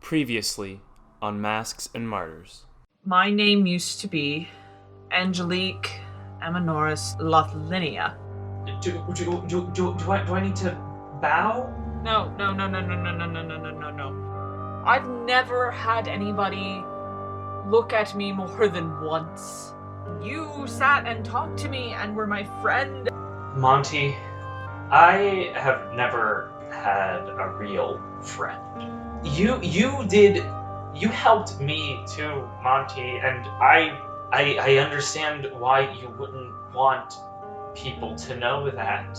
Previously on Masks and Martyrs. My name used to be Angelique Amanoris Lothlinia. Do I need to bow? No. I've never had anybody look at me more than once. You sat and talked to me and were my friend. Monty, I have never had a real friend. You helped me too, Monty, and I understand why you wouldn't want people to know that.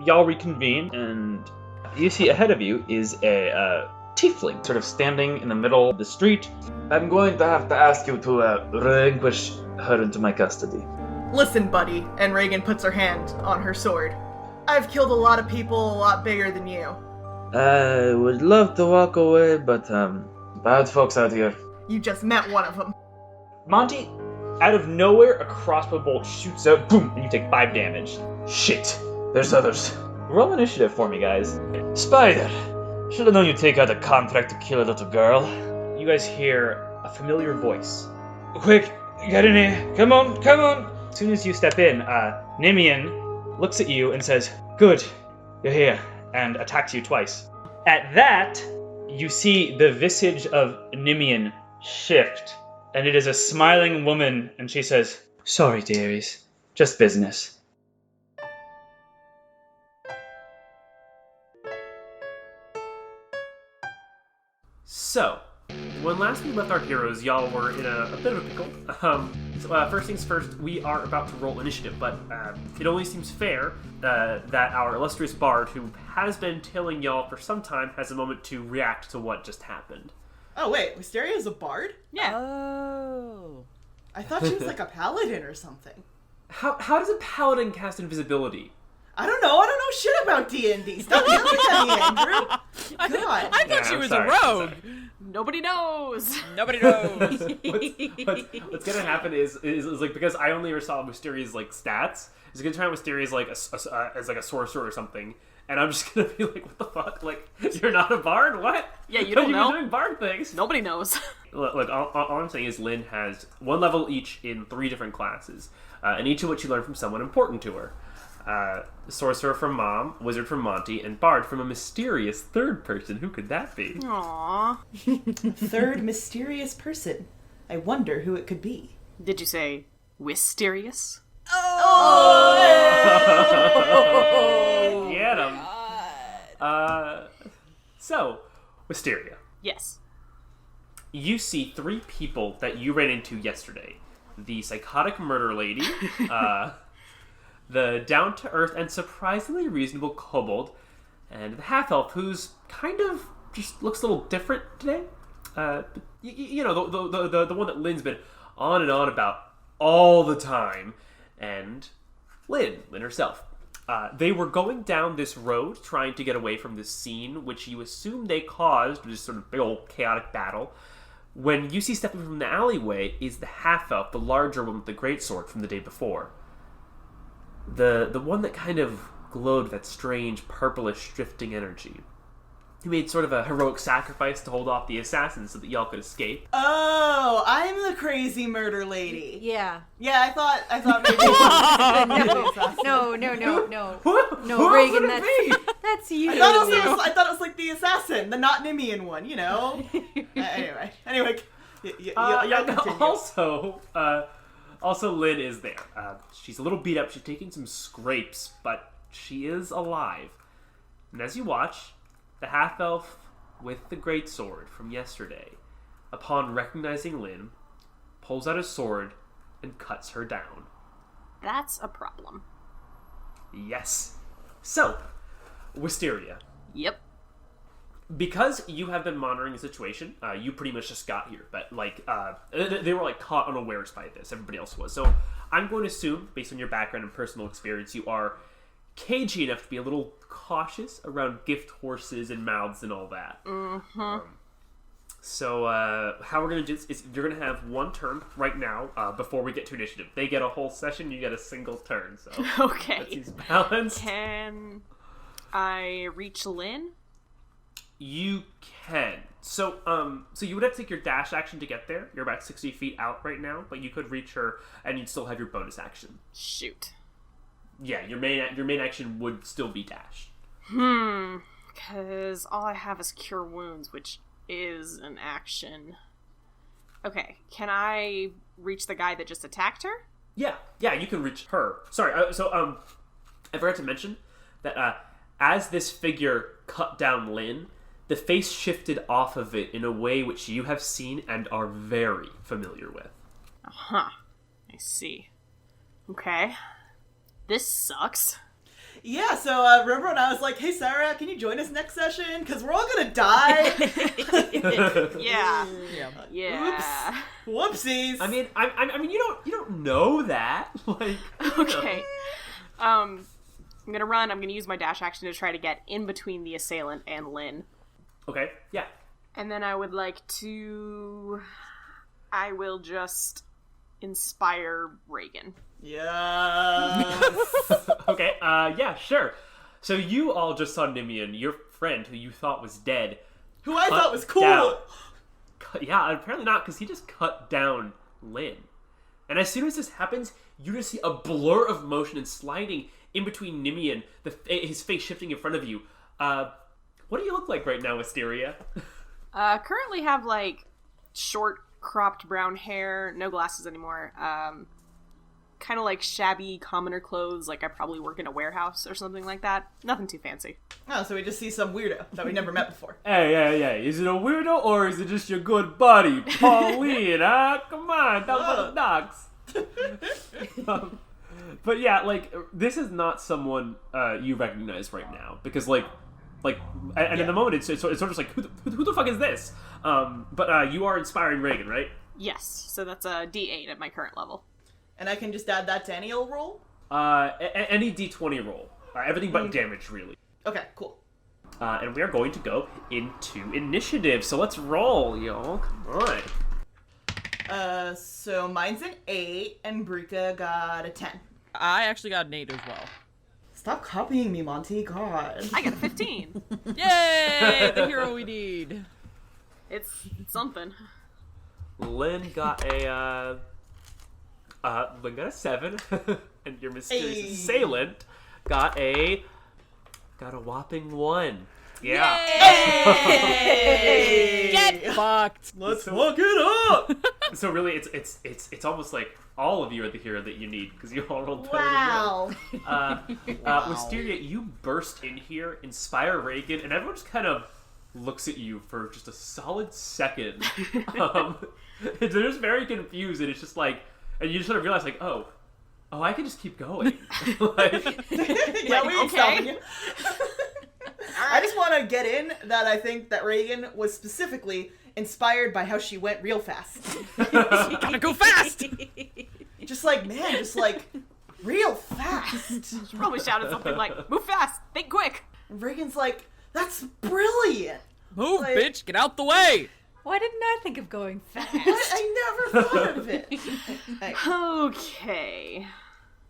Y'all reconvene, and you see ahead of you is a tiefling sort of standing in the middle of the street. I'm going to have to ask you to relinquish her into my custody. Listen, buddy, and Reagan puts her hand on her sword. I've killed a lot of people a lot bigger than you. I would love to walk away, but bad folks out here. You just met one of them. Monty, out of nowhere, a crossbow bolt shoots out, boom, and you take 5 damage. Shit, there's others. Roll initiative for me, guys. Spider, should have known you'd take out a contract to kill a little girl. You guys hear a familiar voice. Quick, get in here. Come on. As soon as you step in, Nimian looks at you and says, "Good, you're here," and attacks you twice. At that, you see the visage of Nimian shift, and it is a smiling woman, and she says, "Sorry, dearies, just business." So, when last we left our heroes, y'all were in a bit of a pickle. First things first, we are about to roll initiative, but it only seems fair that our illustrious bard, who has been tailing y'all for some time, has a moment to react to what just happened. Oh, wait, Wisteria's a bard? Yeah. Oh. I thought she was like a paladin or something. How does a paladin cast invisibility? I don't know shit about D&D. Stop yelling at me, Andrew. God. I thought she was a rogue. Nobody knows. Nobody knows. What's gonna happen is like, because I only ever saw Wisteria's like stats, is gonna try out Wisteria's like as like a sorcerer or something, and I'm just gonna be like, what the fuck? Like, you're not a bard? What? Yeah, you don't know. You're doing bard things. Nobody knows. Look, all I'm saying is Lynn has one level each in 3 different classes, and each of which you learn from someone important to her. Sorcerer from Mom, Wizard from Monty, and Bard from a mysterious third person. Who could that be? Aww. Third mysterious person. I wonder who it could be. Did you say Wisterious? Oh! Get him. So, Wisteria. Yes. You see 3 people that you ran into yesterday. The psychotic murder lady, the down-to-earth and surprisingly reasonable kobold, and the half-elf, who's kind of just looks a little different today. You know, the one that Lynn's been on and on about all the time, and Lynn herself. They were going down this road trying to get away from this scene, which you assume they caused, this sort of big old chaotic battle. When you see stepping from the alleyway is the half-elf, the larger one with the greatsword from the day before. The one that kind of glowed with that strange purplish drifting energy. He made sort of a heroic sacrifice to hold off the assassins so that y'all could escape. Oh, I'm the crazy murder lady. Yeah. Yeah, I thought maybe. No. Who Reagan, else would it be? that's you. I thought it was like the assassin, the not Nimian one, you know. Anyway. Also, Lynn is there. She's a little beat up. She's taking some scrapes, but she is alive. And as you watch, the half-elf with the greatsword from yesterday, upon recognizing Lynn, pulls out his sword and cuts her down. That's a problem. Yes. So, Wisteria. Yep. Because you have been monitoring the situation, you pretty much just got here, but they were caught unawares by this. Everybody else was. So I'm going to assume, based on your background and personal experience, you are cagey enough to be a little cautious around gift horses and mouths and all that. Mm-hmm. So how we're going to do this is you're going to have one turn right now before we get to initiative. They get a whole session, you get a single turn. So okay. Let's use balance. Can I reach Lynn? You can. So you would have to take your dash action to get there. You're about 60 feet out right now, but you could reach her, and you'd still have your bonus action. Shoot. Yeah, your main action would still be dash. Because all I have is Cure Wounds, which is an action. Okay, can I reach the guy that just attacked her? Yeah, you can reach her. Sorry, I forgot to mention that as this figure cut down Lynn, the face shifted off of it in a way which you have seen and are very familiar with. Uh-huh. I see. Okay. This sucks. Yeah, so remember when I was like, hey Sarah, can you join us next session? Because we're all gonna die. Yeah. Oops. Whoopsies. I mean, you don't know that. Like, Okay. I'm gonna run. I'm gonna use my dash action to try to get in between the assailant and Lynn. Okay, yeah. And then I would like to... I will just inspire Reagan. Yeah. Okay, yeah, sure. So you all just saw Nimian, your friend, who you thought was dead. Who I cut thought was cool. down- Yeah, apparently not, because he just cut down Lynn. And as soon as this happens, you just see a blur of motion and sliding in between Nimian, his face shifting in front of you. What do you look like right now, Wisteria? Currently have, like, short, cropped brown hair, no glasses anymore. Kind of like shabby commoner clothes, like I probably work in a warehouse or something like that. Nothing too fancy. Oh, so we just see some weirdo that we never met before. Hey, is it a weirdo or is it just your good buddy, Pauline, huh? Come on, down by the docks. But yeah, like, this is not someone you recognize right now, because, and in the moment, it's sort of just like, who the fuck is this? But you are inspiring Reagan, right? Yes, so that's a D8 at my current level. And I can just add that to any old roll? Any D20 roll. Everything but damage, really. Okay, cool. And we are going to go into initiative, so let's roll, y'all. Come on. So mine's an 8, and Brika got a 10. I actually got an 8 as well. Stop copying me, Monty, God. I got a 15. Yay! The hero we need. It's something. Lynn got a 7, and your mysterious assailant got a whopping 1. Yeah. Hey! Get fucked. Let's fuck it up! So really, it's almost like all of you are the hero that you need, because you all rolled better Wow. than Lynn. Wisteria, you burst in here, inspire Reagan, and everyone just kind of looks at you for just a solid second. They're just very confused, and it's just like, and you just sort of realize, like, oh, I can just keep going. Yeah, we ain't stopping you. I just want to get in that I think that Reagan was specifically inspired by how she went real fast. Gotta go fast. Just like real fast. She probably shouted something like, move fast, think quick. And Reagan's like, that's brilliant. Move, Like- bitch. Get out the way. Why didn't I think of going fast? What? I never thought of it. Hey, Okay.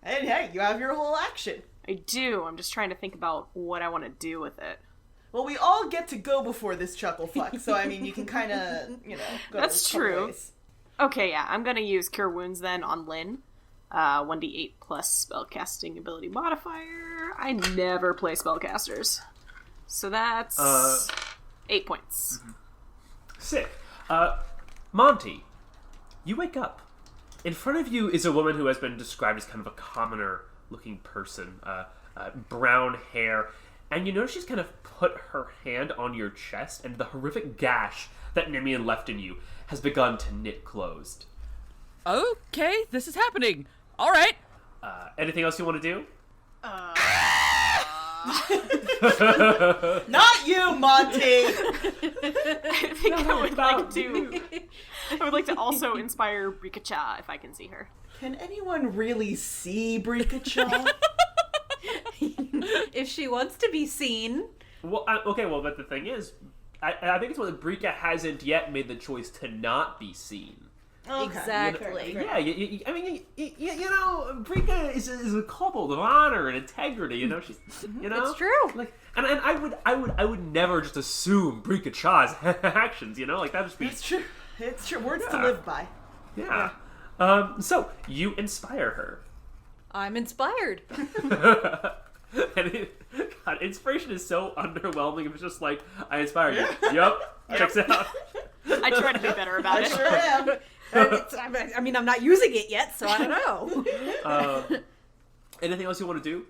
and hey, you have your whole action. I do. I'm just trying to think about what I want to do with it. Well, we all get to go before this chuckle fuck, so I mean, you can kind of, go That's a couple true. ways. Okay, yeah, I'm gonna use Cure Wounds then on Lynn. 1d8 plus spellcasting ability modifier. I never play spellcasters. So that's 8 points. Sick. Monty, you wake up. In front of you is a woman who has been described as kind of a commoner-looking person. Brown hair. And you notice she's kind of put her hand on your chest, and the horrific gash that Nimian left in you has begun to knit closed. Okay, this is happening. All right. Anything else you want to do? Not you, Monty! I think I would like to also inspire Rikacha if I can see her. Can anyone really see Brika-chan? If she wants to be seen. Well, okay, well, but the thing is, I think it's one that Brika hasn't yet made the choice to not be seen. Okay. Exactly. Fair. Yeah, I mean, you know, Brika is a kobold of honor and integrity. You know, she's, you know, It's true. Like, and I would never just assume Brika Cha's actions. You know, like that just be. It's true. It's true. Words to Yeah. live by. Yeah. So you inspire her. I'm inspired. And God, inspiration is so underwhelming. It was just like, I inspire you. Yup. Checks out. I try to be better about I it. sure am. I mean, I'm not using it yet, so I don't know. Anything else you want to do?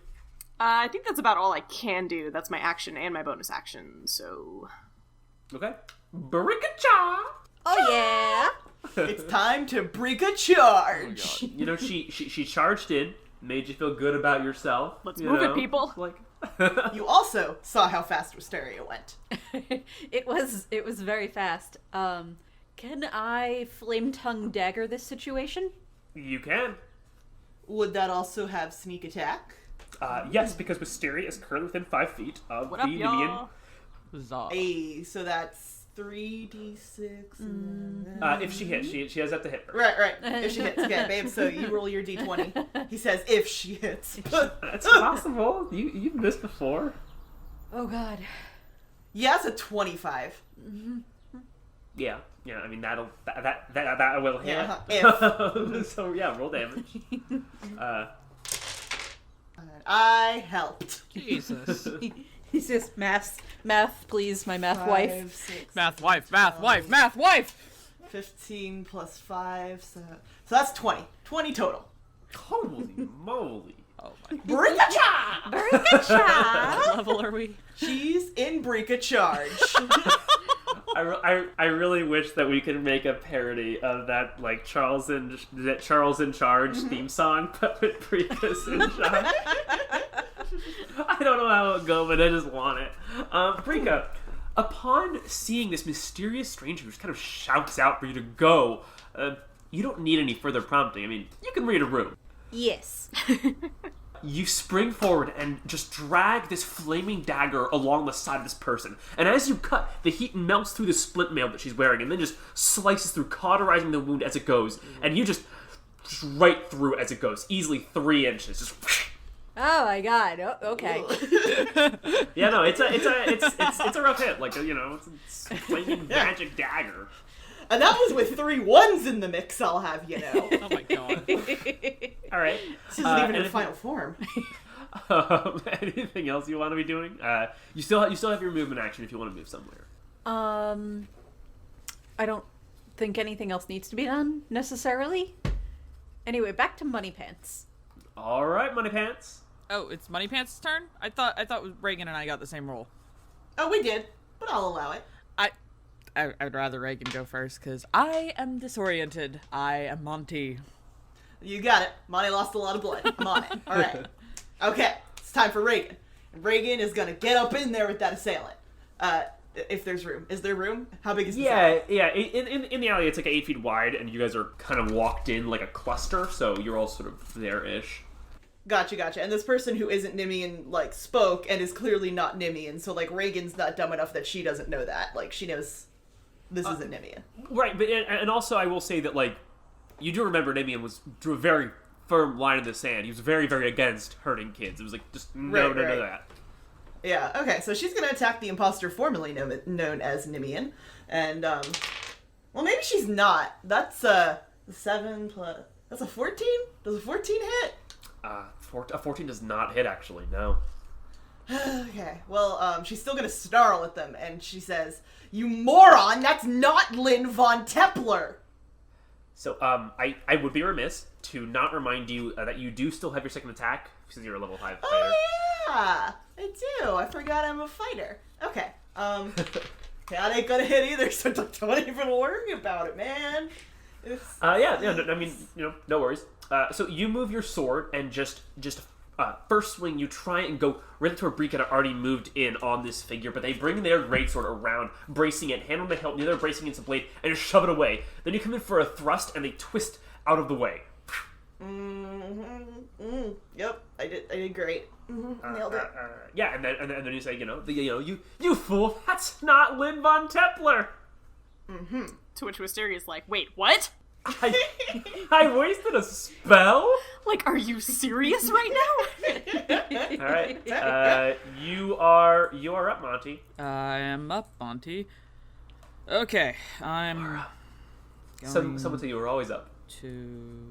I think that's about all I can do. That's my action and my bonus action, so... Okay. Brika-cha! Oh, yeah. It's time to break a charge. You know, she charged in, made you feel good about yourself. Let's you move know? it, people. Like, You also saw how fast Wisteria went. It was very fast. Can I flame tongue dagger this situation? you can. Would that also have sneak attack? Yes, because Wisteria is currently within 5 feet of What the up, Nemean. y'all? Huzzah. Hey, so that's 3d6. If she hits, she has up to hit first. Right. If she hits, okay, babe. So you roll your d20. He says if she hits. That's possible. You've missed before. Oh, God. Yeah, it's a 25. Yeah. I mean that will hit. Yeah, if. So yeah, roll damage. I helped. Jesus. He says, math, please, my math wife. 5, 6, Math wife, math wife, math wife! 15 plus 5, so that's 20. 20 total. Holy moly! Oh my. Brika-cha! What level are we? She's in Brika charge. I really wish that we could make a parody of that, like Charles in Charge theme song, but with Brika's in charge. I don't know how it would go, but I just want it. Brika, upon seeing this mysterious stranger who just kind of shouts out for you to go, you don't need any further prompting. I mean, you can read a room. Yes. You spring forward and just drag this flaming dagger along the side of this person. And as you cut, the heat melts through the splint mail that she's wearing and then just slices through, cauterizing the wound as it goes. And you just right through as it goes, easily 3 inches. Just Oh, my God. Oh, okay. yeah, no, it's a rough hit. Like, you know, it's a flaming magic dagger. And that was with 3 1s in the mix, I'll have you know. Oh my god. All right. This isn't even in final form. Anything else you want to be doing? You still have your movement action if you want to move somewhere. I don't think anything else needs to be done, necessarily. Anyway, back to Money Pants. All right, Money Pants. Oh, it's Money Pants' turn? I thought Reagan and I got the same roll. Oh, we did, but I'll allow it. I'd rather Reagan go first, because I am disoriented. I am Monty. You got it. Monty lost a lot of blood. I'm on it. All right. Okay, it's time for Reagan. And Reagan is gonna get up in there with that assailant. If there's room. Is there room? How big is the alley? Yeah. In the alley, it's like 8 feet wide, and you guys are kind of walked in like a cluster, so you're all sort of there-ish. Gotcha. And this person who isn't Nimian, like, spoke and is clearly not Nimian, so, like, Reagan's not dumb enough that she doesn't know that. Like, she knows this isn't Nimian. Right, but and also I will say that, like, you do remember Namian drew a very firm line in the sand. He was very, very against hurting kids. It was like, just no that. Yeah, okay, so she's gonna attack the imposter formerly known as Nimian. And, well, maybe she's not. That's, 7 plus... That's a 14? Does a 14 hit? A 14 does not hit, actually, no. Okay, well, she's still gonna snarl at them, and she says, "You moron! That's not Lynn von Templer!" So, I would be remiss to not remind you that you do still have your second attack, since you're a level 5 fighter. Oh, yeah! I do. I forgot I'm a fighter. Okay, that ain't gonna hit either, so don't even worry about it, man. I mean, you know, no worries. So you move your sword and just first swing, you try and go right to where Brika had already moved in on this figure, but they bring their greatsword around, bracing it, hand on the hilt, neither bracing against the blade, and just shove it away. Then you come in for a thrust, and they twist out of the way. Yep, I did great. Nailed it. Yeah, and then you say, you fool, that's not Lynn von Templer. To which Wisteria's like, wait, what? I wasted a spell? Like, are you serious right now? All right. You are up, Monty. I am up, Monty. Okay, I'm going Someone said you were always up. to...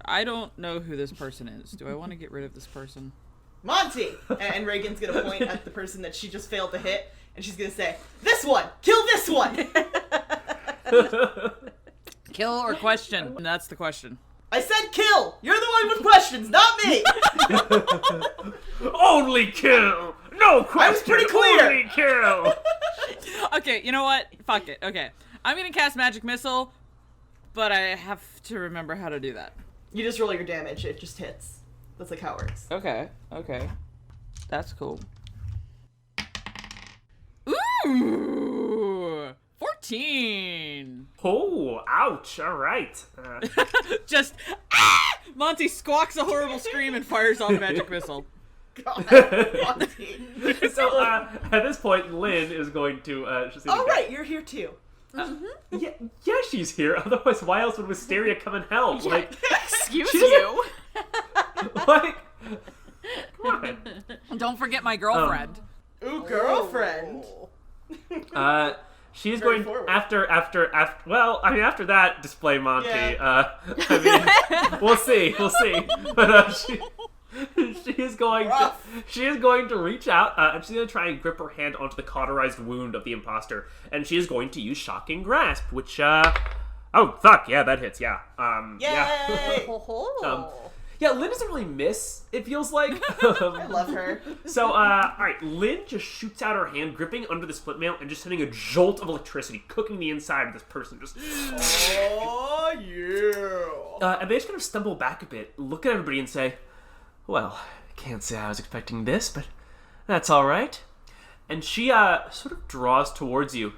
I don't know who this person is. Do I want to get rid of this person? Monty! And Reagan's gonna point at the person that she just failed to hit, and she's gonna say, "This one! Kill this one!" Kill or question? That's the question. I said kill! You're the one with questions, not me! Only kill! No question! I was pretty clear! Only kill! Okay, you know what? Fuck it. Okay. I'm gonna cast Magic Missile, but I have to remember how to do that. You just roll your damage, it just hits. That's like how it works. Okay. That's cool. Ooh! 14! Oh, ouch. All right. Just, Monty squawks a horrible scream and fires off Magic Missile. God, Monty. So, at this point, Lynn is going to... she's gonna Oh, right, you're here too. Yeah, she's here. Otherwise, why else would Wisteria come and help? Like, Excuse she you. like, come on. Don't forget my girlfriend. Ooh, girlfriend. She's Very going forward. after. Well, I mean, after that display, Monty. Yeah. I mean, we'll see. But she is going to reach out, and she's going to try and grip her hand onto the cauterized wound of the imposter, and she is going to use Shocking Grasp, which oh fuck, yeah, that hits, yeah. Yeah. Yay! Yeah, Lynn doesn't really miss, it feels like. I love her. So, alright, Lynn just shoots out her hand, gripping under the split mail, and just sending a jolt of electricity, cooking the inside of this person. Just. Oh, yeah. And they just kind of stumble back a bit, look at everybody, and say, "Well, I can't say I was expecting this, but that's alright." And she, sort of draws towards you.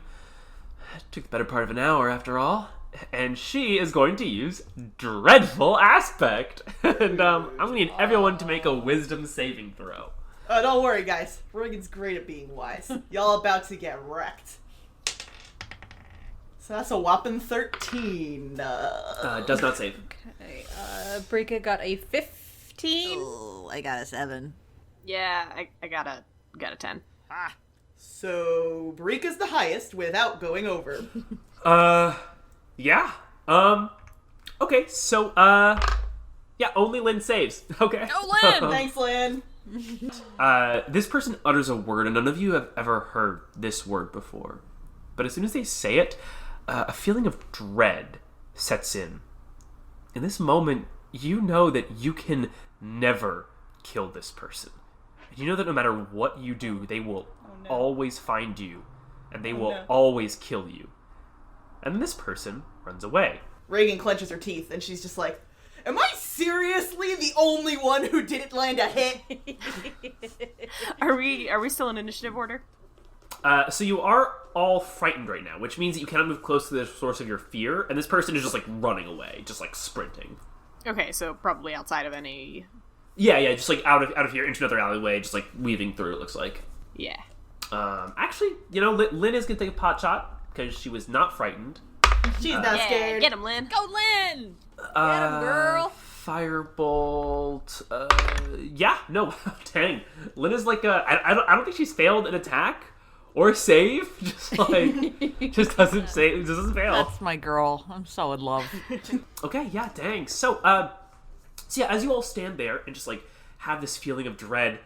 It took the better part of an hour, after all. And she is going to use Dreadful Aspect. And, I'm going to need everyone to make a Wisdom saving throw. Don't worry, guys. Reagan's great at being wise. Y'all about to get wrecked. So that's a whopping 13. Does not save. Okay, Brika got a 15. Oh, I got a 7. Yeah, I got a 10. So Barika's the highest without going over. Yeah. Okay, so, yeah, only Lynn saves. Okay. Go, Lynn! Thanks, Lynn. This person utters a word, and none of you have ever heard this word before. But as soon as they say it, a feeling of dread sets in. In this moment, you know that you can never kill this person. And you know that no matter what you do, they will always find you, and they will always kill you. And then this person runs away. Reagan clenches her teeth, and she's just like, "Am I seriously the only one who didn't land a hit?" Are we still in initiative order? So you are all frightened right now, which means that you cannot move close to the source of your fear, and this person is just, like, running away, just, like, sprinting. Okay, so probably outside of any... Yeah, just, like, out of here into another alleyway, just, like, weaving through, it looks like. Yeah. Actually, you know, Lynn is going to take a pot shot, because she was not frightened. She's not scared. Get him, Lynn. Go, Lynn! Get him, girl. Firebolt. Yeah, no, dang. Lynn is like I don't think she's failed an attack or a save. Just like, just doesn't fail. That's my girl. I'm so in love. Okay, yeah, dang. So, yeah, as you all stand there and just like have this feeling of dread,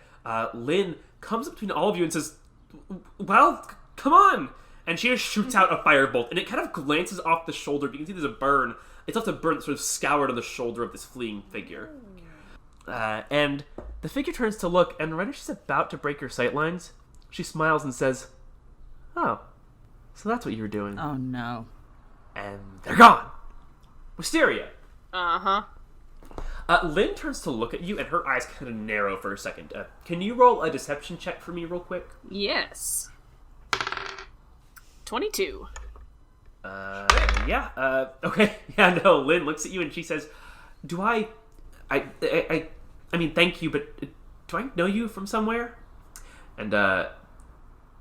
Lynn comes up between all of you and says, "Well, come on." And she just shoots out a firebolt, and it kind of glances off the shoulder. You can see there's a burn. It's off the burn that's sort of scoured on the shoulder of this fleeing figure. And the figure turns to look, and right as she's about to break her sightlines, she smiles and says, "Oh, so that's what you were doing." Oh, no. And they're gone. Wisteria. Uh-huh. Lynn turns to look at you, and her eyes kind of narrow for a second. Can you roll a deception check for me real quick? Yes. 22. Yeah, okay. Yeah, no, Lynn looks at you and she says, I mean, thank you, but do I know you from somewhere? And,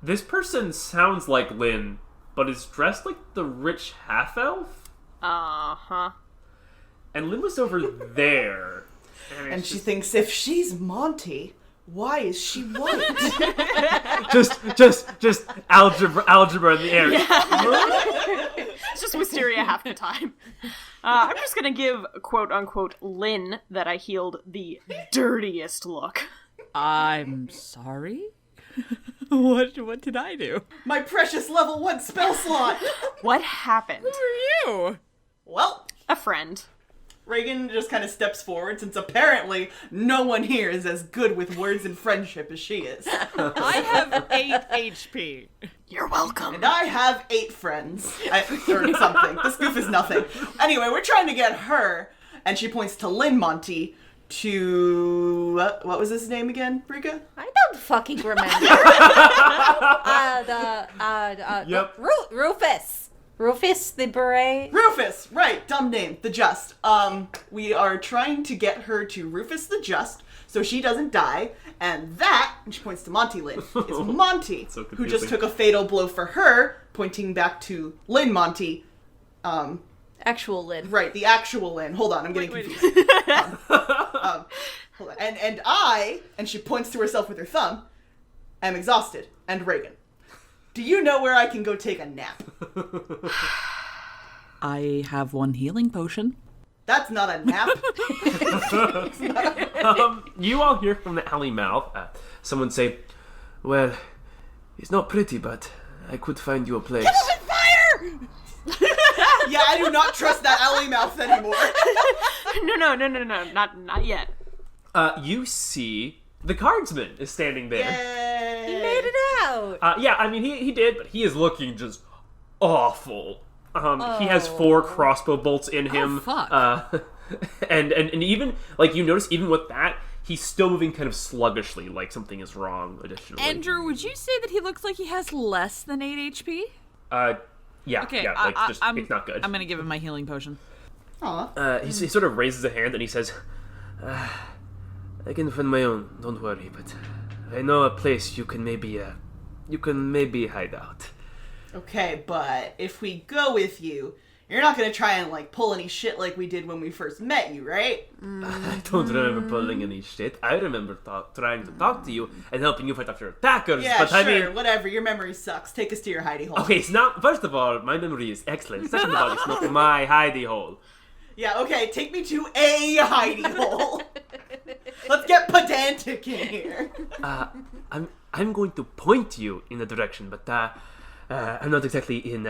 this person sounds like Lynn, but is dressed like the rich half-elf? Uh-huh. And Lynn was over there. And she thinks, if she's Monty, why is she white? just algebra in the air. It's just Wisteria half the time. I'm just gonna give, quote-unquote, Lynn that I healed the dirtiest look. I'm sorry? What did I do? My precious level 1 spell slot! What happened? Who are you? Well, A friend. Reagan just kind of steps forward, since apparently no one here is as good with words and friendship as she is. I have 8 HP. You're welcome. And I have 8 friends. Or something. This goof is nothing. Anyway, we're trying to get her, and she points to Lynn Monty, to... what was his name again, Brika? I don't fucking remember. Yep. Rufus. Rufus the beret. Rufus! Right, dumb name. The Just. We are trying to get her to Rufus the Just, so she doesn't die, and that, and she points to Monty Lynn, is Monty, So who just confusing. took a fatal blow for her, pointing back to Lynn Monty. Actual Lynn. Right, the actual Lynn. Hold on, I'm getting confused. Hold on. And I, and she points to herself with her thumb, am exhausted, and Reagan. Do you know where I can go take a nap? I have 1 healing potion. That's not a nap. You all hear from the alley mouth someone say, "Well, it's not pretty, but I could find you a place." Yeah, I do not trust that alley mouth anymore. No, not yet. You see the cardsman is standing there. Yay. He made it out. Yeah, I mean, he did, but he is looking just awful. He has 4 crossbow bolts in him. fuck. And even, like, you notice even with that, he's still moving kind of sluggishly, like something is wrong additionally. Andrew, would you say that he looks like he has less than 8 HP? Yeah, Okay, yeah, like, it's not good. I'm gonna give him my healing potion. Aw. He sort of raises a hand and he says, "I can find my own, don't worry, but I know a place you can maybe hide out." Okay, but if we go with you, you're not gonna try and, like, pull any shit like we did when we first met you, right? I don't remember pulling any shit. I remember trying to talk to you and helping you fight off your attackers, Yeah, but sure, I mean... whatever. Your memory sucks. Take us to your hidey hole. Okay, it's not... First of all, my memory is excellent. Second of all, it's not my hidey hole. Yeah, okay, take me to a hidey hole. Let's get pedantic in here. I'm going to point you in a direction, but I'm not exactly in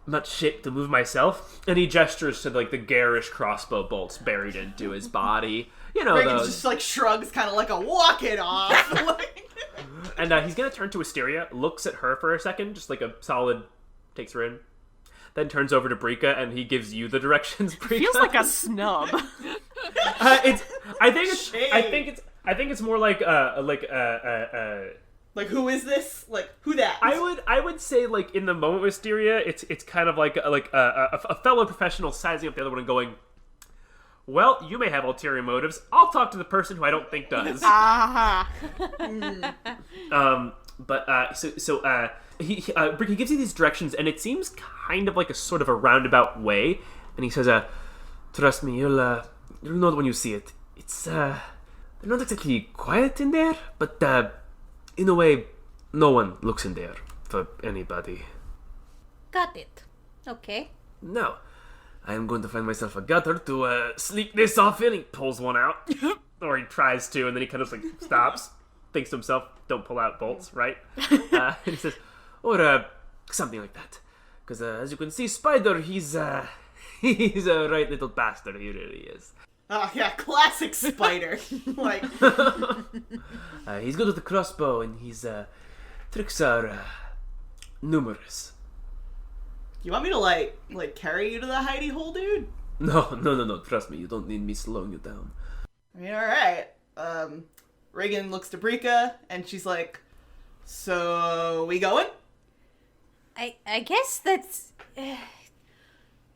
much shape to move myself. And he gestures to, like, the garish crossbow bolts buried into his body. You know, Reagan those. just, like, shrugs, kind of like a walk it off. Like... And he's gonna turn to Asteria, looks at her for a second, just like a solid, takes her in. Then turns over to Brika, and he gives you the directions. Brika. Feels like a snub. I think it's more like Like, who is this? Like, who that? I would say, like, in the moment with Asteria, it's kind of like a fellow professional sizing up the other one and going, "Well, you may have ulterior motives. I'll talk to the person who I don't think does." Brika gives you these directions, and it seems kind of like a sort of a roundabout way. And he says, "Trust me, you'll know it when you see it. It's not exactly quiet in there, but in a way, no one looks in there for anybody." Got it. Okay. No, I am going to find myself a gutter to sleep this off in. He pulls one out, or he tries to, and then he kind of like stops, thinks to himself, "Don't pull out bolts, right?" And he says, or something like that. Because as you can see, Spider, he's a right little bastard. He really is. Yeah, classic Spider. Like, He's good with the crossbow, and his tricks are numerous. you want me to, like carry you to the hidey hole, dude? No. Trust me, you don't need me slowing you down. I mean, alright. Reagan looks to Brika, and she's like, "So, we going?" I guess that's...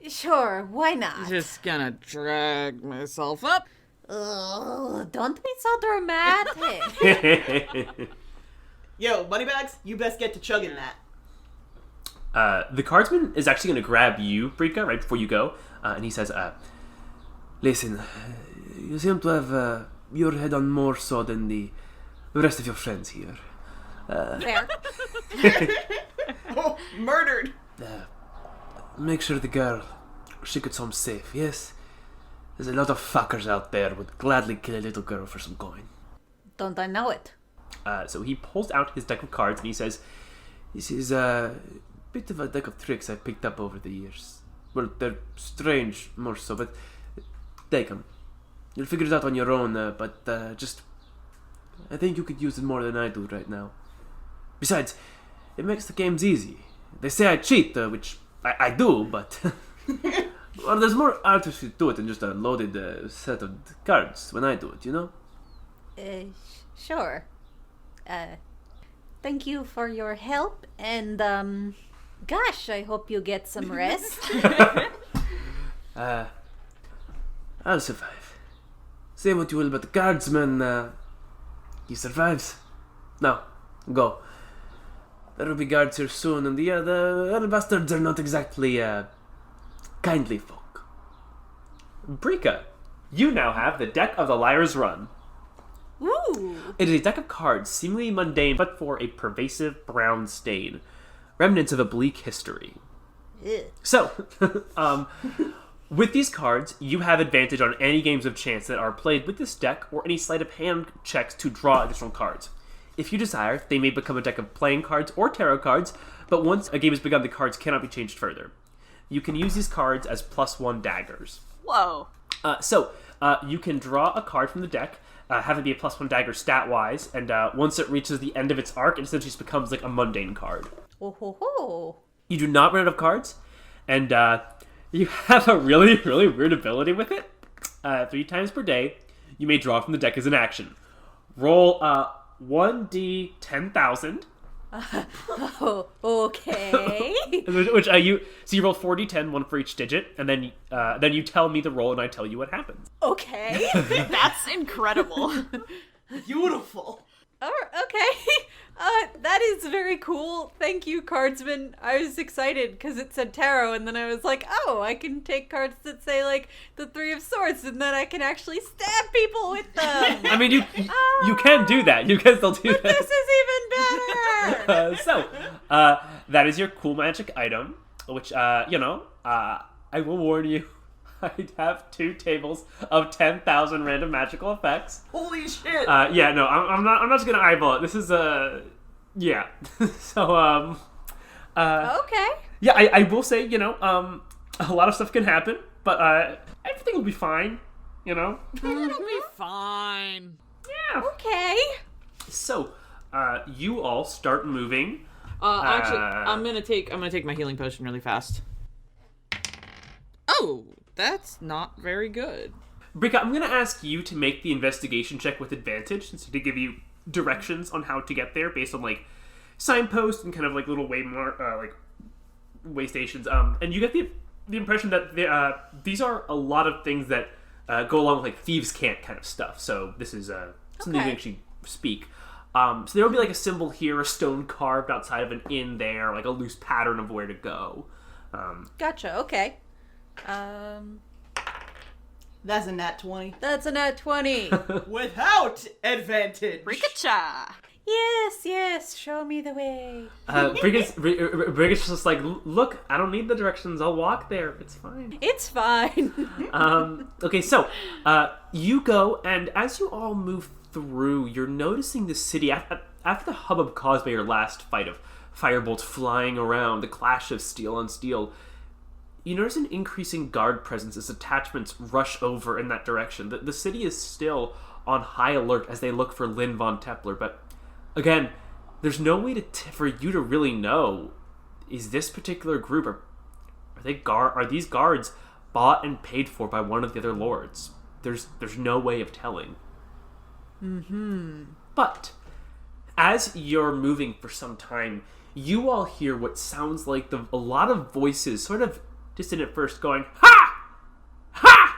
sure, why not? Just gonna drag myself up. Ugh, don't be so dramatic. Yo, Moneybags, you best get to chugging that. The cardsman is actually going to grab you, Brika, right before you go, and he says, "Listen, you seem to have your head on more so than the rest of your friends here. Fair. Oh, murdered. Make sure the girl, she gets home safe, yes? There's a lot of fuckers out there would gladly kill a little girl for some coin." Don't I know it? So he pulls out his deck of cards and he says, "This is a bit of a deck of tricks I've picked up over the years. Well, they're strange, more so, but take them. You'll figure it out on your own, but just... I think you could use it more than I do right now. Besides, it makes the games easy. They say I cheat, which I do, but... well, there's more artistry to it than just a loaded set of cards when I do it, you know?" Sure. Thank you for your help, and, gosh, I hope you get some rest. I'll survive. Say what you will about the guardsman, he survives. Now, go. There will be guards here soon, and the other bastards are not exactly, kindly folk. Brika, you now have the deck of the Liar's Run. Ooh. It is a deck of cards, seemingly mundane, but for a pervasive brown stain. Remnants of a bleak history. Ugh. So, with these cards, you have advantage on any games of chance that are played with this deck, or any sleight of hand checks to draw additional cards. If you desire, they may become a deck of playing cards or tarot cards, but once a game has begun, the cards cannot be changed further. You can use these cards as +1 daggers. Whoa. So, you can draw a card from the deck, have it be a +1 dagger stat-wise, and once it reaches the end of its arc, it essentially just becomes like a mundane card. Oh ho ho. You do not run out of cards, and you have a really, really weird ability with it. 3 times per day, you may draw from the deck as an action. Roll 1d 10,000. Oh, okay. Which you roll 4d10, one for each digit, and then you tell me the roll, and I tell you what happens. Okay. That's incredible. Beautiful. Oh, okay. That is very cool. Thank you, Cardsman. I was excited because it said tarot, and then I was like, oh, I can take cards that say, like, the 3 of Swords, and then I can actually stab people with them. I mean, you can do that. You can still do that. This is even better. That is your cool magic item, which, I will warn you, I'd have 2 tables of 10,000 random magical effects. Holy shit. I'm not just gonna eyeball it. This is, yeah. So, Okay. yeah, I will say, a lot of stuff can happen, but, everything will be fine, It'll be fine. Yeah. Okay. So, you all start moving. Actually, I'm gonna take my healing potion really fast. Oh, that's not very good. Brika, I'm going to ask you to make the investigation check with advantage, since to give you directions on how to get there based on, like, signposts and kind of, like, little way stations. And you get the impression that these are a lot of things that go along with, like, thieves' cant kind of stuff. So this is something you can actually speak. So there will be, like, a symbol here, a stone carved outside of an inn there, like a loose pattern of where to go. Gotcha. Okay. That's a nat 20. That's a nat 20. Without advantage. Rikacha. Yes, show me the way. Brika's just like, look, I don't need the directions. I'll walk there. It's fine. It's fine. Okay, so you go, and as you all move through, you're noticing the city after the hubbub caused by your last fight of firebolts flying around, the clash of steel on steel. You notice an increasing guard presence as detachments rush over in that direction. The city is still on high alert as they look for Lynn von Tepler, but again, there's no way for you to really know, is this particular group, are these guards bought and paid for by one of the other lords? There's no way of telling. But as you're moving for some time, you all hear what sounds like a lot of voices, sort of distant at first, going, "Ha! Ha!"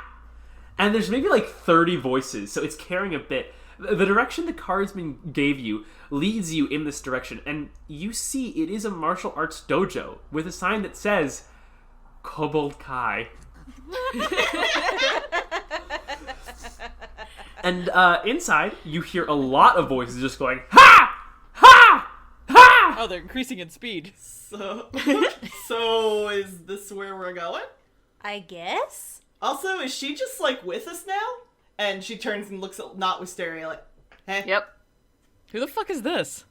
And there's maybe like 30 voices, so it's carrying a bit. The direction the cardsman gave you leads you in this direction, and you see it is a martial arts dojo with a sign that says Kobold Kai. And inside, you hear a lot of voices just going, ha! Ha! Ha! Oh, they're increasing in speed. So is this where we're going? I guess? Also, is she just, like, with us now? And she turns and looks at Not Wisteria like, hey? Yep. Who the fuck is this?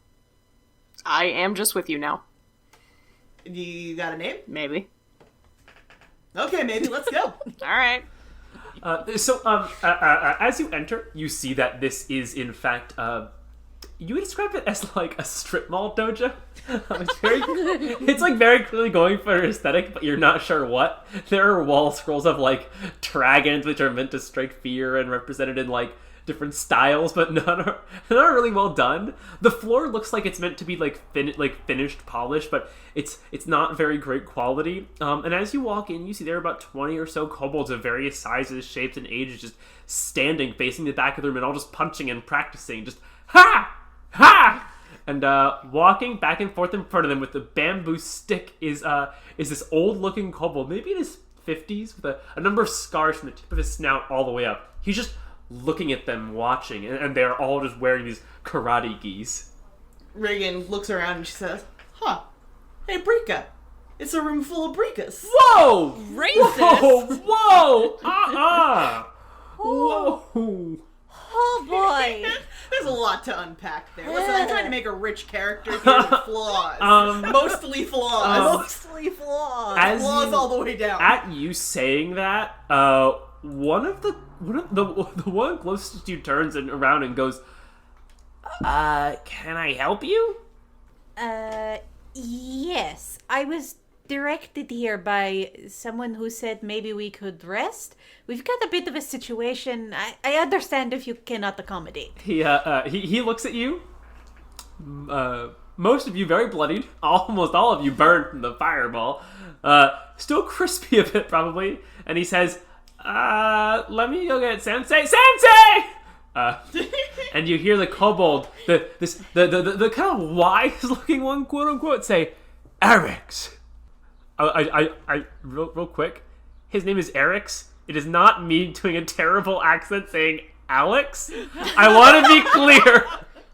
I am just with you now. You got a name? Maybe. Okay, maybe, let's go. Alright. As you enter, you see that this is, in fact, you would describe it as like a strip mall dojo. It's like very clearly going for aesthetic, but you're not sure what. There are wall scrolls of like dragons, which are meant to strike fear and represented in like different styles, but none are really well done. The floor looks like it's meant to be like finished, polished, but it's not very great quality. And as you walk in, you see there are about 20 or so kobolds of various sizes, shapes, and ages just standing facing the back of the room and all just punching and practicing. Just ha! Ha! And walking back and forth in front of them with the bamboo stick is this old-looking kobold, maybe in his 50s, with a number of scars from the tip of his snout all the way up. He's just looking at them, watching, and they're all just wearing these karate gis. Reagan looks around and she says, huh, hey, Brika. It's a room full of Brikas. Whoa! Racist! Whoa! Whoa! Oh boy. There's a lot to unpack there. Listen, I'm trying to make a rich character here with flaws. Mostly flaws. Mostly flaws. Flaws all the way down. At you saying that, one of the one closest to you turns around and goes, can I help you? Yes. I was directed here by someone who said maybe we could rest. We've got a bit of a situation. I understand if you cannot accommodate. He looks at you. Most of you very bloodied. Almost all of you burned from the fireball. Still crispy a bit probably. And he says, let me go get Sensei. Sensei! And you hear the kobold, the kind of wise looking one, quote unquote, say, Eric's. Real quick, his name is Eric's. It is not me doing a terrible accent saying Alex. I want to be clear.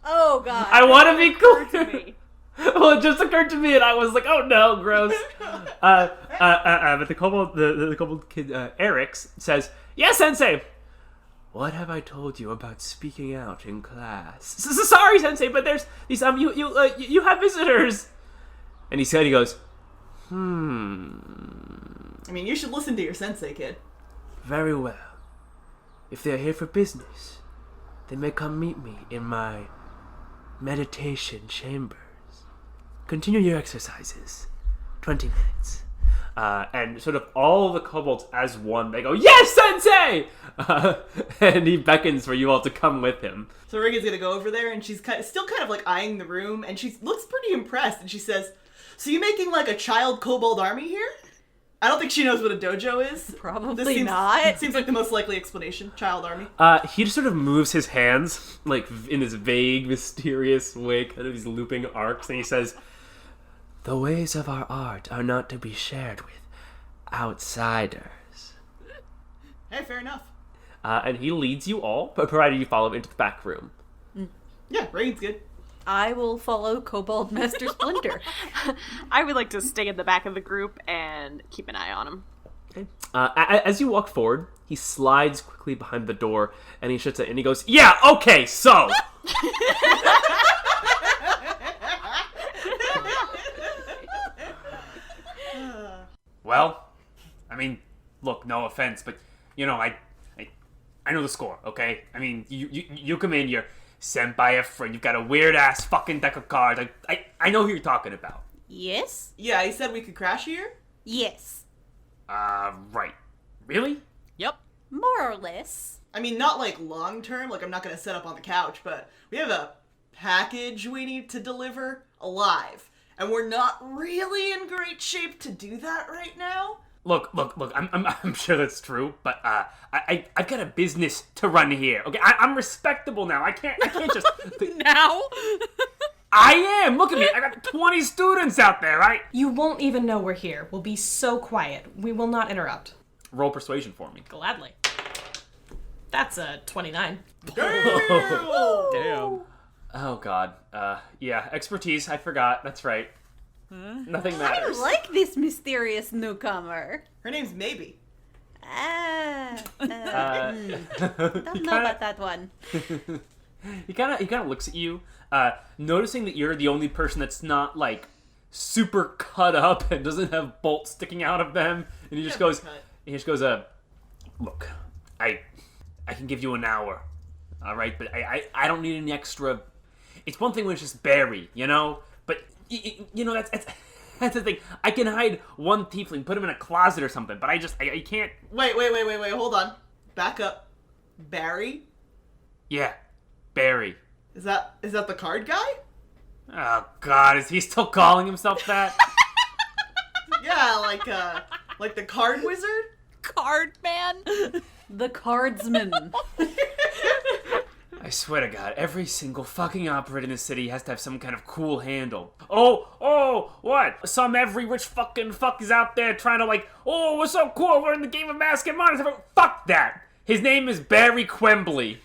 Oh god. I want to be To clear. me. Well, it just occurred to me, and I was like, "Oh no, gross." But the kobold kid, Eric's, says, "Yes, Sensei. What have I told you about speaking out in class?" Sorry, Sensei, but there's these you have visitors. And he goes, I mean, you should listen to your sensei, kid. Very well. If they are here for business, they may come meet me in my meditation chambers. Continue your exercises. 20 minutes. And sort of all the kobolds as one, they go, Yes, Sensei! And he beckons for you all to come with him. So Reagan's gonna go over there, and she's still kind of like eyeing the room, and she looks pretty impressed, and she says, so you making like a child kobold army here? I don't think she knows what a dojo is. Probably not. Seems like the most likely explanation. Child army. He just sort of moves his hands, like in this vague, mysterious way, kind of these looping arcs, and he says, the ways of our art are not to be shared with outsiders. Hey, fair enough. And he leads you all, provided you follow him into the back room. Yeah, Reagan's good. I will follow Kobold Master Splinter. I would like to stay in the back of the group and keep an eye on him. Okay. As you walk forward, he slides quickly behind the door, and he shuts it, and he goes, yeah, okay, so... Well, I mean, look, no offense, but, you know, I know the score, okay? I mean, you come in, you're sent by a friend, you've got a weird-ass fucking deck of cards. I know who you're talking about. Yes? Yeah, he said we could crash here? Yes. Right. Really? Yep. More or less. I mean, not like long term, like I'm not gonna set up on the couch, but we have a package we need to deliver alive. And we're not really in great shape to do that right now. Look. I'm sure that's true, but I've got a business to run here. Okay, I'm respectable now. I can't just. Now? I am. Look at me. I got 20 students out there, right? You won't even know we're here. We'll be so quiet. We will not interrupt. Roll persuasion for me. Gladly. That's a 29. Damn. Oh God. Yeah. Expertise. I forgot. That's right. Nothing I matters. like this mysterious newcomer. Her name's Maybe. Don't know about that one. He kind of looks at you, noticing that you're the only person that's not like super cut up and doesn't have bolts sticking out of them, and he just goes, look, I can give you an hour, all right, but I don't need any extra. It's one thing when it's just Barry, you know, but you know that's the thing. I can hide one tiefling, put him in a closet or something, but I can't. Wait, hold on. Back up. Barry? Yeah. Barry. Is that the card guy? Oh God, is he still calling himself that? Yeah, like the card wizard? Card man? The cardsman. I swear to God, every single fucking operator in the city has to have some kind of cool handle. Oh, what? Some every rich fucking fuck is out there trying to like, oh, we're so cool, we're in the game of Mask and Martyrs. Fuck that! His name is Barry Quembley.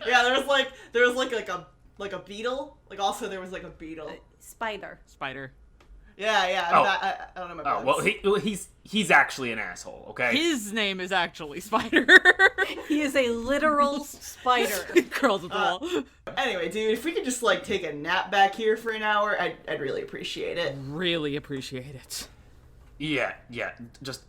Yeah, there was like a beetle. Like also there was like a beetle. Spider. Yeah. Oh. I don't know my bugs. Well, he's actually an asshole. Okay. His name is actually Spider. He is a literal spider. Curls at the wall. Anyway, dude, if we could just like take a nap back here for an hour, I'd really appreciate it. Really appreciate it. Yeah. Just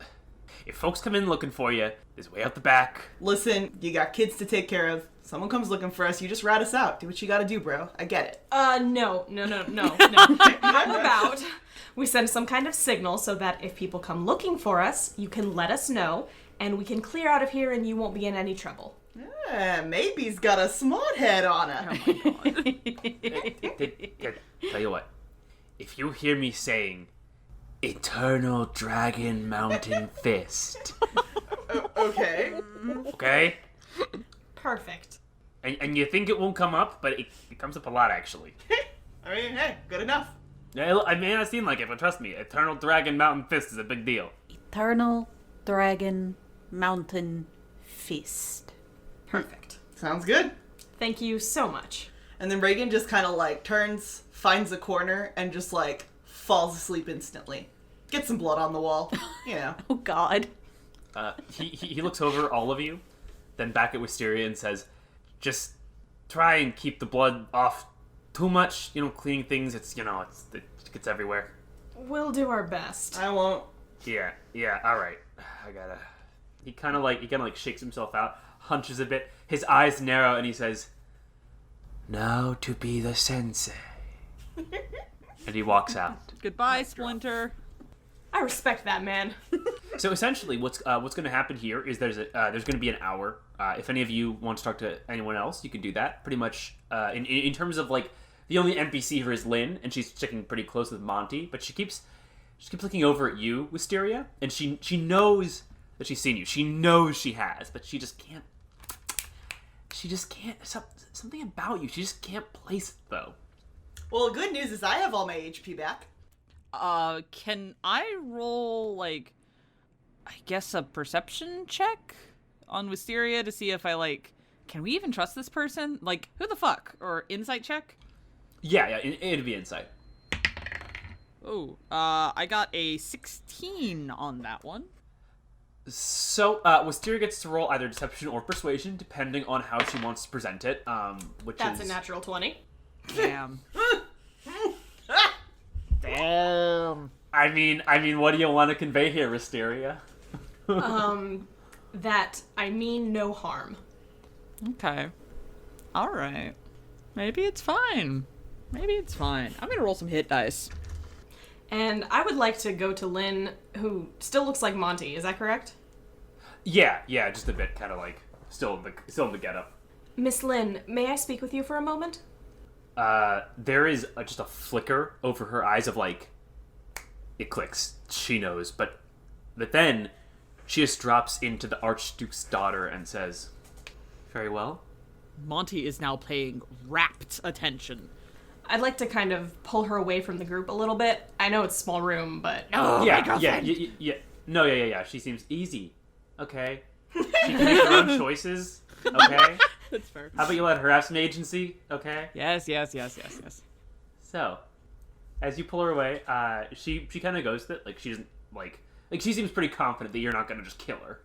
if folks come in looking for you, it's way out the back. Listen, you got kids to take care of. Someone comes looking for us, you just rat us out. Do what you gotta do, bro. I get it. No. How about we send some kind of signal so that if people come looking for us, you can let us know, and we can clear out of here and you won't be in any trouble. Maybe's got a smart head on her. Tell you what, if you hear me saying Eternal Dragon Mountain Fist, Okay. Perfect. and you think it won't come up, but it comes up a lot actually. I mean, hey, good enough. I may not seem like it, but trust me, Eternal Dragon Mountain Fist is a big deal. Eternal Dragon Mountain Fist. Perfect. Sounds good. Thank you so much. And then Reagan just kind of like turns, finds a corner, and just like falls asleep instantly. Get some blood on the wall, you know. Oh God. He looks over all of you, then back at Wisteria and says, just try and keep the blood off too much, you know, cleaning things, it gets everywhere. We'll do our best. I won't. Yeah, alright. He kind of shakes himself out, hunches a bit, his eyes narrow, and he says, now to be the sensei. And he walks out. Goodbye, Splinter. I respect that man. So essentially, what's going to happen here is there's going to be an hour. If any of you want to talk to anyone else, you can do that. Pretty much, in terms of like the only NPC here is Lynn, and she's sticking pretty close with Monty. But she keeps looking over at you, Wisteria, and she knows that she's seen you. She knows she has, but she just can't. Something about you. She just can't place it though. Well, the good news is I have all my HP back. Can I roll, like, I guess a perception check on Wisteria to see if I, like, can we even trust this person? Like, who the fuck? Or insight check? Yeah, it'd be insight. Oh, I got a 16 on that one. So, Wisteria gets to roll either deception or persuasion, depending on how she wants to present it, That's a natural 20. Damn. Damn. I mean, what do you want to convey here, Wisteria? That I mean no harm. Okay. Alright. Maybe it's fine. I'm gonna roll some hit dice. And I would like to go to Lynn, who still looks like Monty. Is that correct? Yeah, just a bit, kind of like still in the getup. Miss Lynn, may I speak with you for a moment? There is just a flicker over her eyes of like, it clicks. She knows, but But then she just drops into the Archduke's daughter and says, "Very well." Monty is now paying rapt attention. I'd like to kind of pull her away from the group a little bit. I know it's a small room, but Yeah. She seems easy. Okay. She can make her own choices. Okay. That's fair. How about you let her have some agency? Okay. Yes. So, as you pull her away, she kind of goes with it. Like she doesn't like she seems pretty confident that you're not gonna just kill her.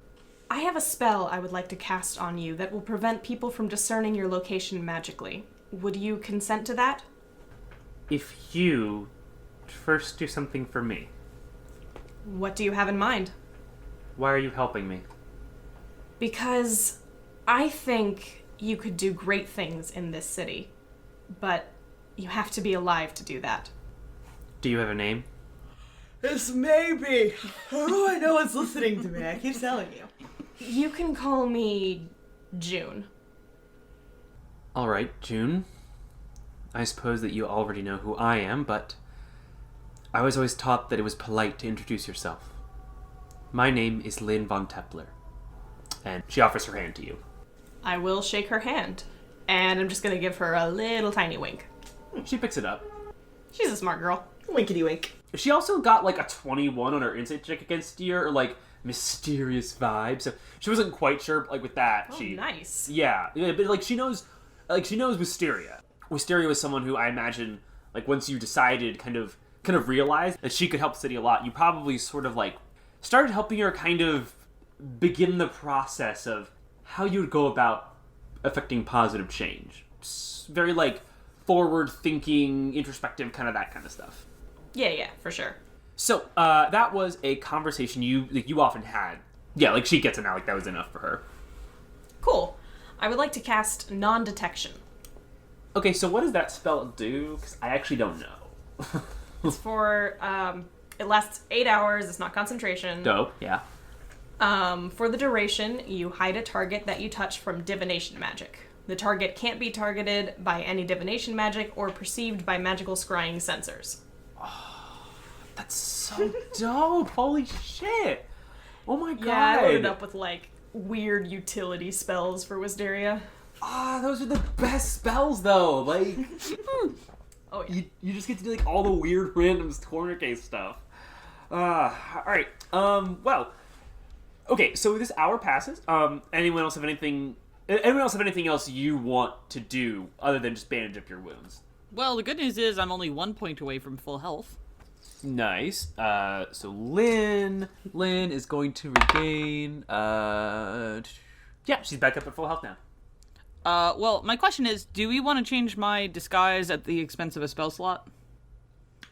I have a spell I would like to cast on you that will prevent people from discerning your location magically. Would you consent to that? If you first do something for me. What do you have in mind? Why are you helping me? Because I think you could do great things in this city, but you have to be alive to do that. Do you have a name? It's maybe. How do I know it's listening to me? I keep telling you. You can call me June. All right, June. I suppose that you already know who I am, but I was always taught that it was polite to introduce yourself. My name is Lynn von Tepler. And she offers her hand to you. I will shake her hand, and I'm just gonna give her a little tiny wink. She picks it up. She's a smart girl. Winkety wink. She also got like a 21 on her insight check against you, or like mysterious vibe. So she wasn't quite sure, like with that. Oh, nice. Yeah, but like she knows Wisteria. Wisteria was someone who I imagine, like once you decided, kind of realized that she could help the city a lot. You probably sort of like started helping her kind of begin the process of how you would go about affecting positive change. Very like forward-thinking, introspective, kind of that kind of stuff. Yeah, for sure. So that was a conversation you often had. Yeah, like she gets it now. Like that was enough for her. Cool. I would like to cast non-detection. Okay, so what does that spell do? Because I actually don't know. It's for, it lasts 8 hours, it's not concentration. Dope, yeah. For the duration, you hide a target that you touch from divination magic. The target can't be targeted by any divination magic or perceived by magical scrying sensors. Oh, that's so dope! Holy shit! Oh my god! Yeah, I loaded up with, like, weird utility spells for Wisteria. Ah, those are the best spells, though. Like, oh yeah, you just get to do like all the weird, random corner case stuff. All right. Well, okay. So this hour passes. Anyone else have anything? Anyone else have anything else you want to do other than just bandage up your wounds? Well, the good news is I'm only 1 point away from full health. Nice. So Lynn is going to regain. Yeah, she's back up at full health now. Well, my question is, do we want to change my disguise at the expense of a spell slot?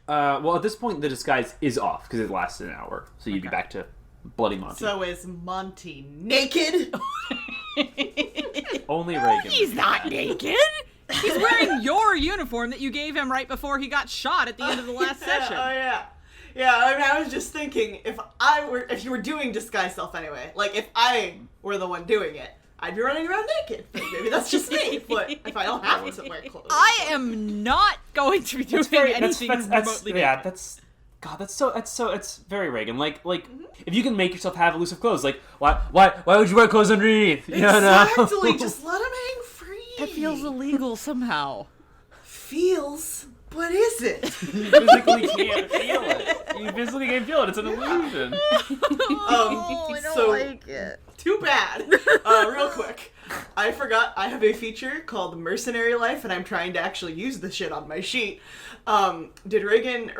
Well, at this point, the disguise is off because it lasted an hour, so you'd be back to Bloody Monty. So is Monty naked? Only Reagan. He's not naked! He's wearing your uniform that you gave him right before he got shot at the end of the last session. Oh, yeah. Yeah, I mean, I was just thinking, if you were doing disguise self anyway, like, if I were the one doing it, I'd be running around naked. Maybe that's just me, but if I don't have to wear clothes. I am not going to be doing anything remotely naked. Yeah, that's it's very Reagan. Like if you can make yourself have elusive clothes, like why would you wear clothes underneath? Exactly, just let him hang free. That feels illegal somehow. Feels? What is it? You physically can't feel it. You physically can't feel it. It's an illusion. I don't like it. Too bad. Real quick. I forgot I have a feature called Mercenary Life, and I'm trying to actually use this shit on my sheet. Did Reagan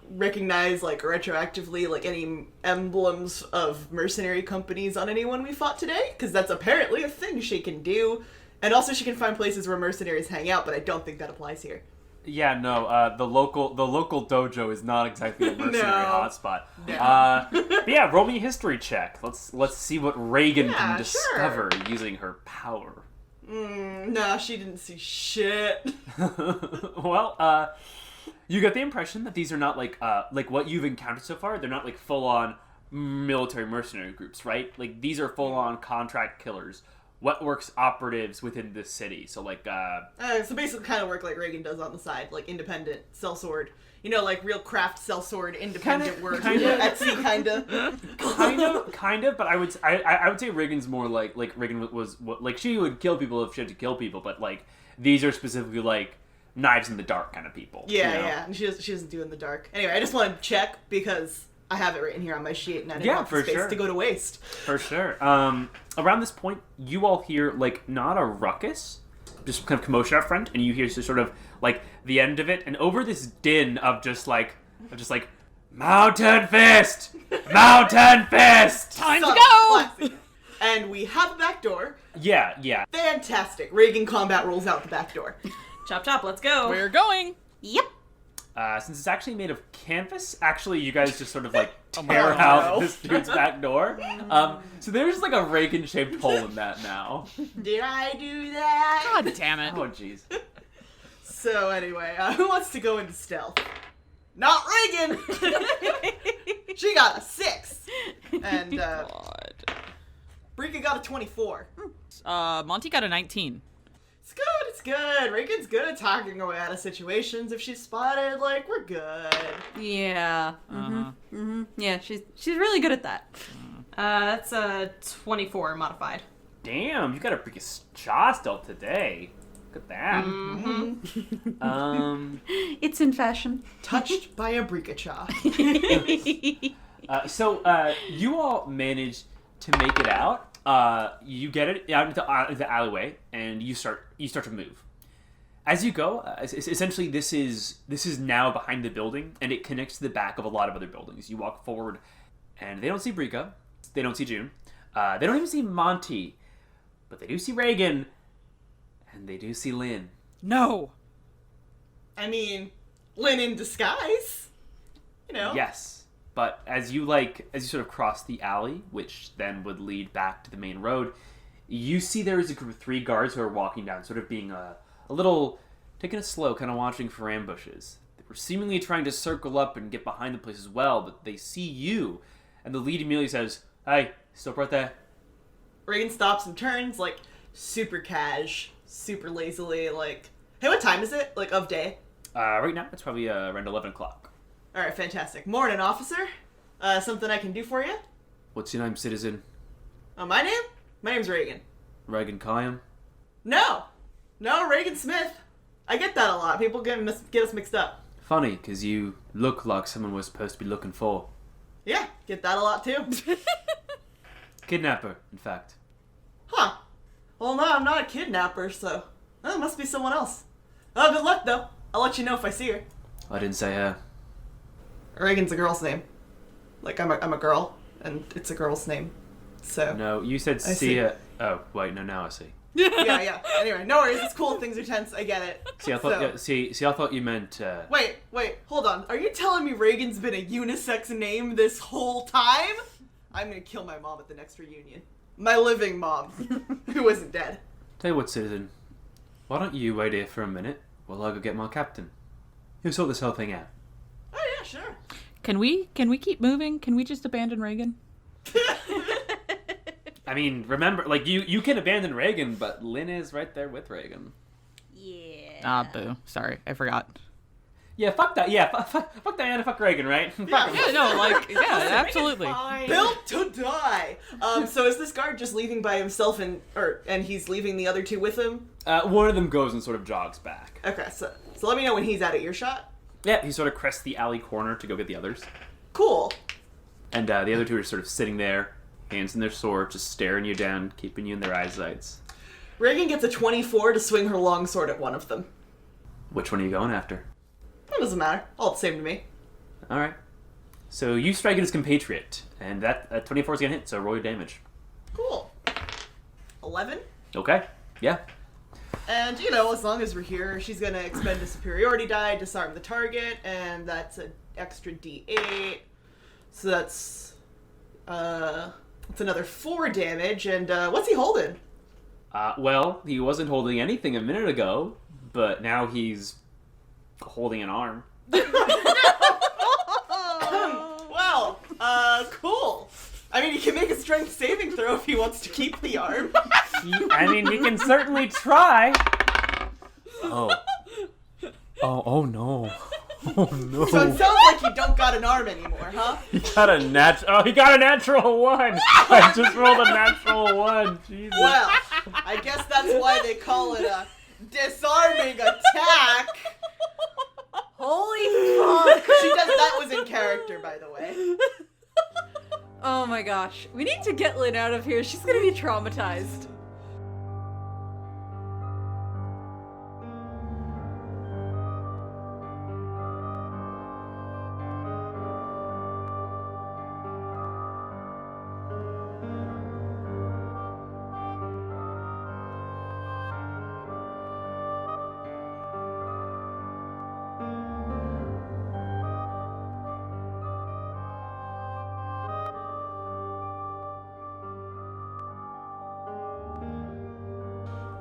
recognize, like, retroactively, like, any emblems of mercenary companies on anyone we fought today? Because that's apparently a thing she can do. And also she can find places where mercenaries hang out, but I don't think that applies here. Yeah, no, the local dojo is not exactly a mercenary hotspot. No. But yeah, roll me a history check. Let's see what Reagan can discover using her power. No, she didn't see shit. Well, you get the impression that these are not like what you've encountered so far. They're not like full on military mercenary groups, right? Like these are full on contract killers. What works operatives within this city? So like so basically kind of work like Reagan does on the side, like independent, sell sword, like real craft sellsword independent work. kinda. Etsy kinda. kind of, but I would say Reagan's more like Reagan was like she would kill people if she had to kill people, but like these are specifically like knives in the dark kind of people. Yeah, yeah. And she doesn't do in the dark. Anyway, I just want to check because I have it written here on my sheet and I didn't want the space to go to waste. For sure. Around this point, you all hear like not a ruckus, just kind of commotion out front, and you hear sort of like the end of it, and over this din of just like Mountain Fist! Mountain Fist! Time to go! Classic. And we have a back door. Yeah. Fantastic. Reagan combat rolls out the back door. Chop chop, let's go. We're going. Yep. Since it's actually made of canvas, actually you guys just sort of like tear out this dude's back door. So there's like a Reagan-shaped hole in that now. Did I do that? God damn it. Oh jeez. So anyway, who wants to go into stealth? Not Reagan! She got a 6. And God. Brika got a 24. Monty got a 19. It's good. Reagan's good at talking her way out of situations. If she's spotted, like, we're good. Yeah. Yeah, she's really good at that. That's a 24 modified. Damn, you got a pretty jaw stealth today. Look at that. It's in fashion. Touched by a Brika-cha. So you all managed to make it out. You get it out into the alleyway, and you start to move. As you go, essentially this is now behind the building, and it connects to the back of a lot of other buildings. You walk forward, and they don't see Brika, they don't see June, they don't even see Monty, but they do see Reagan, and they do see Lynn. No. I mean, Lynn in disguise. You know. Yes. But as you sort of cross the alley, which then would lead back to the main road, you see there is a group of 3 guards who are walking down, sort of being a little, taking it slow, kind of watching for ambushes. They were seemingly trying to circle up and get behind the place as well, but they see you, and the lead immediately says, "Hey, stop right there." Reagan stops and turns, like, super cash, super lazily, like, hey, what time is it? Like, of day? Right now, it's probably around 11 o'clock. Alright, fantastic. Morning, officer. Something I can do for you? What's your name, citizen? My name? My name's Reagan. Reagan Kayam? No, Reagan Smith. I get that a lot. People get us mixed up. Funny, because you look like someone we're supposed to be looking for. Yeah, get that a lot too. Kidnapper, in fact. Huh. Well, no, I'm not a kidnapper, so it must be someone else. Oh, good luck, though. I'll let you know if I see her. I didn't say her. Reagan's a girl's name. Like, I'm a girl, and it's a girl's name. So. No, you said see her. Oh, wait, no, now I see. Yeah. Anyway, no worries. It's cool. Things are tense. I get it. See, I thought. See, I thought you meant. Wait. Hold on. Are you telling me Reagan's been a unisex name this whole time? I'm gonna kill my mom at the next reunion. My living mom, who isn't dead. Tell you what, citizen. Why don't you wait here for a minute while I go get my captain? He'll sort this whole thing out. Oh yeah, sure. Can we keep moving? Can we just abandon Reagan? I mean, remember, like, you can abandon Reagan, but Lynn is right there with Reagan. Yeah. Ah, boo. Sorry, I forgot. Yeah, fuck that. Yeah, fuck Diana, fuck Reagan, right? Yeah, Yeah, no, like, yeah, absolutely. Built to die. So is this guard just leaving by himself, and he's leaving the other 2 with him? One of them goes and sort of jogs back. Okay, so let me know when he's out of earshot. Yeah, he sort of crests the alley corner to go get the others. Cool. And the other 2 are sort of sitting there, hands in their sword, just staring you down, keeping you in their eyesights. Reagan gets a 24 to swing her longsword at one of them. Which one are you going after? It doesn't matter. All the same to me. Alright. So you strike at his compatriot, and that 24 is gonna hit, so roll your damage. Cool. 11? Okay. Yeah. And, as long as we're here, she's gonna expend a superiority die, disarm the target, and that's an extra d8. So that's another 4 damage, and what's he holding? Well, he wasn't holding anything a minute ago, but now he's holding an arm. Well, cool. I mean, he can make a strength saving throw if he wants to keep the arm. I mean, he can certainly try. Oh no. Oh no. So it sounds like you don't got an arm anymore, huh? He got a natural 1. I just rolled a natural 1. Jesus. Well, I guess that's why they call it a disarming attack. Holy fuck! That was in character, by the way. Oh my gosh. We need to get Lynn out of here. She's gonna be traumatized.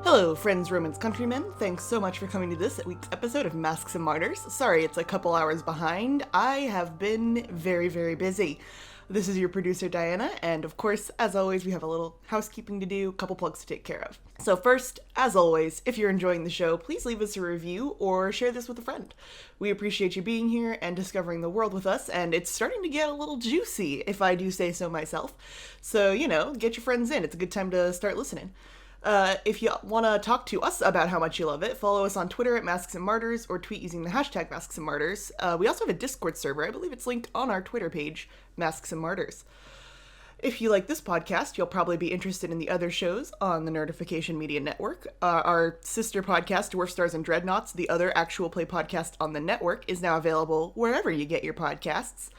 Hello, friends, Romans, countrymen. Thanks so much for coming to this week's episode of Masks and Martyrs. Sorry it's a couple hours behind. I have been very, very busy. This is your producer, Diana, and of course, as always, we have a little housekeeping to do, a couple plugs to take care of. So first, as always, if you're enjoying the show, please leave us a review or share this with a friend. We appreciate you being here and discovering the world with us, and it's starting to get a little juicy, if I do say so myself. So, get your friends in. It's a good time to start listening. If you want to talk to us about how much you love it, follow us on Twitter at Masks and Martyrs or tweet using the hashtag Masks and Martyrs. We also have a Discord server. I believe it's linked on our Twitter page, Masks and Martyrs. If you like this podcast, you'll probably be interested in the other shows on the Nerdification Media Network. Our sister podcast, Dwarf Stars and Dreadnoughts, the other actual play podcast on the network, is now available wherever you get your podcasts.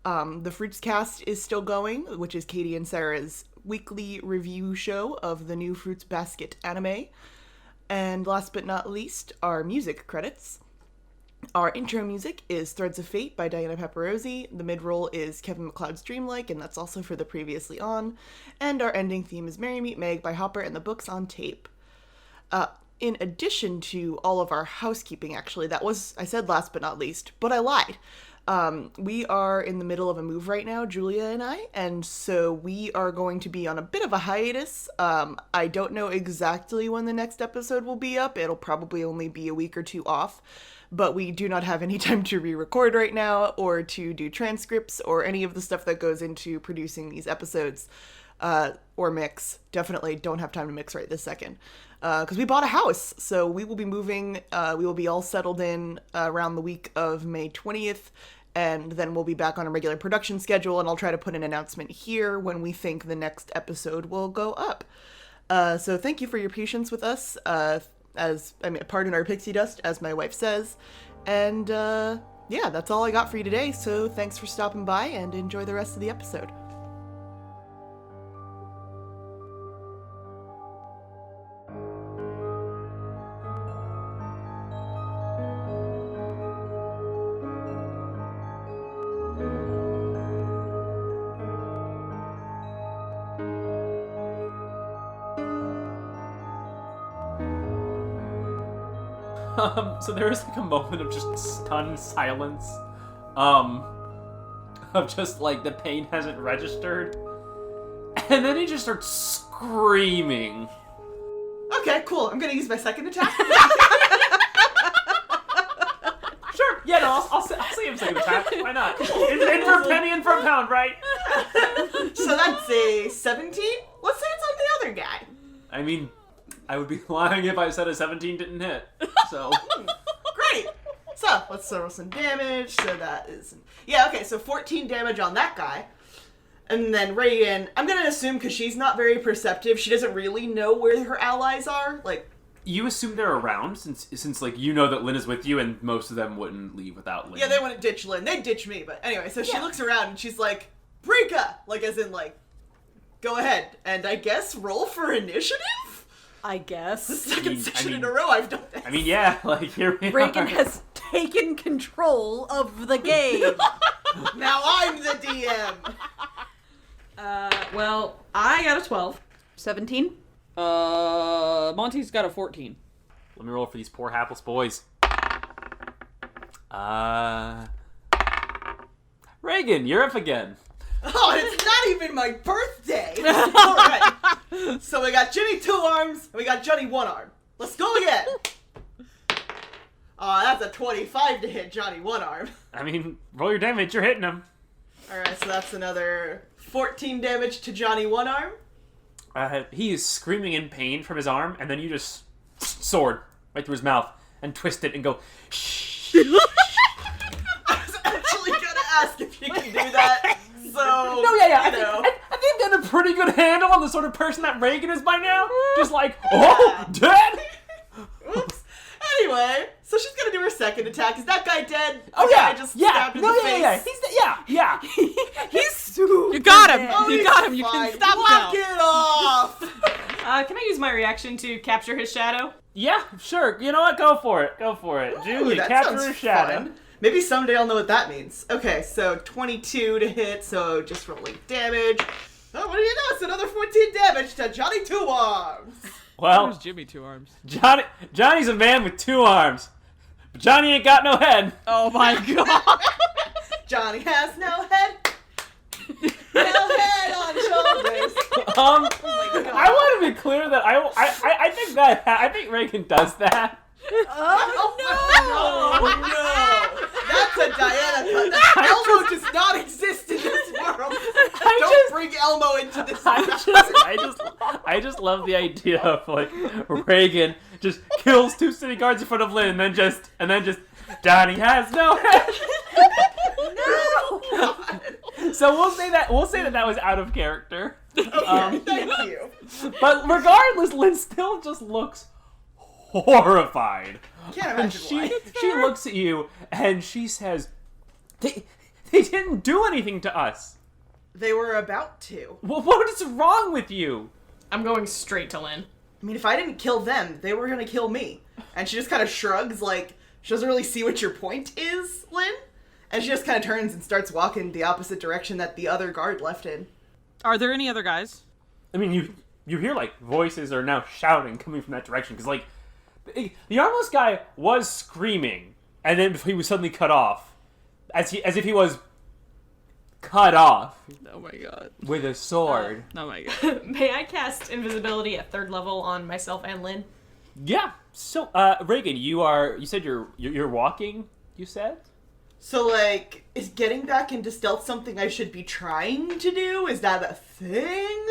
The Fruits Cast is still going, which is Katie and Sarah's weekly review show of the new Fruits Basket anime. And last but not least, our music credits. Our intro music is Threads of Fate by Diana Paparosi. The mid-roll is Kevin MacLeod's Dreamlike, and that's also for the Previously On. And our ending theme is Merry Meet Meg by Hopper and the Books on Tape. In addition to all of our housekeeping, actually, I said last but not least, but I lied. We are in the middle of a move right now, Julia and I, and so we are going to be on a bit of a hiatus. I don't know exactly when the next episode will be up. It'll probably only be a week or two off, but we do not have any time to re-record right now or to do transcripts or any of the stuff that goes into producing these episodes, or mix. Definitely don't have time to mix right this second. Because we bought a house, so we will be moving. We will be all settled in around the week of May 20th, and then we'll be back on a regular production schedule, and I'll try to put an announcement here when we think the next episode will go up. So thank you for your patience with us, pardon our pixie dust, as my wife says, and yeah, that's all I got for you today, so thanks for stopping by, and enjoy the rest of the episode. So there was like a moment of just stunned silence, of just like the pain hasn't registered, and then he just starts screaming. Okay, cool. I'm gonna use my second attack. Sure. Yeah, no, I'll see him second attack. Why not? In for a penny and for a pound, right? So that's a 17? Let's say it's on the other guy. I mean, I would be lying if I said a 17 didn't hit. So great. So let's throw some damage. So that is, yeah, okay. So 14 damage on that guy, and then Reagan. I'm gonna assume because she's not very perceptive, she doesn't really know where her allies are. Like, you assume they're around since like you know that Lynn is with you, and most of them wouldn't leave without Lynn. Yeah, they wouldn't ditch Lynn. They'd ditch me, but anyway. So she looks around and she's like, "Brika," like as in like, "Go ahead," and I guess roll for initiative. I guess. The second session in a row I've done this. I mean, yeah, like here we Reagan are. has taken control of the game. Now I'm the DM. Well, I got a 12. 17. Monty's got a 14. Let me roll for these poor hapless boys. Reagan, you're up again. Oh, it's not even my birthday. All right. So we got Jimmy 2 arms, and we got Johnny 1 arm. Let's go again. That's a 25 to hit Johnny One Arm. I mean, roll your damage. You're hitting him. Alright, so that's another 14 damage to Johnny One Arm. He is screaming in pain from his arm, and then you just sword right through his mouth and twist it and go, shh. I was actually gonna ask if you can do that. So, No, yeah. you know. I think I've got a pretty good handle on the sort of person that Reagan is by now. Just like, oh, dead? Oops. Anyway, so she's gonna do her second attack. Is that guy dead? Oh, The guy yeah. I just Yeah. stabbed in No, the yeah. face. Yeah. He's super. You got him. Oh, You he's got him. You fine. can stop Knock now. it off! Can I use my reaction to capture his shadow? Yeah, sure. You know what? Go for it. Ooh, Julie, that capture sounds a shadow. fun. Maybe someday I'll know what that means. Okay, so 22 to hit, so just rolling damage. Oh, what do you know? It's another 14 damage to Johnny Two Arms. Well, Where's Jimmy Two Arms? Johnny's a man with 2 arms. But Johnny ain't got no head. Oh my god. Johnny has no head. No head on shoulders. Oh my God. I want to be clear that I think Reagan does that. Oh no! That's a Diana cut. Elmo does not exist in this world. Don't bring Elmo into this. I just love the idea of like Reagan just kills 2 city guards in front of Lynn and then just Johnny has no head. No. So we'll say that was out of character. Okay, thank you. But regardless, Lynn still just looks horrified. Can't And imagine why. she looks at you and she says, They didn't do anything to us. They were about to. Well, what is wrong with you? I'm going straight to Lynn. I mean, if I didn't kill them, they were gonna kill me. And she just kind of shrugs, like she doesn't really see what your point is, Lynn. And she just kind of turns and starts walking the opposite direction that the other guard left in. Are there any other guys? I mean, you hear like voices are now shouting coming from that direction because like the armless guy was screaming and then he was suddenly cut off, as if he was cut off Oh my god. with a sword. Oh my god. May I cast invisibility at 3rd level on myself and Lynn? Yeah. So, Reagan, you said you're walking. You said. So, like, is getting back into stealth something I should be trying to do? Is that a thing?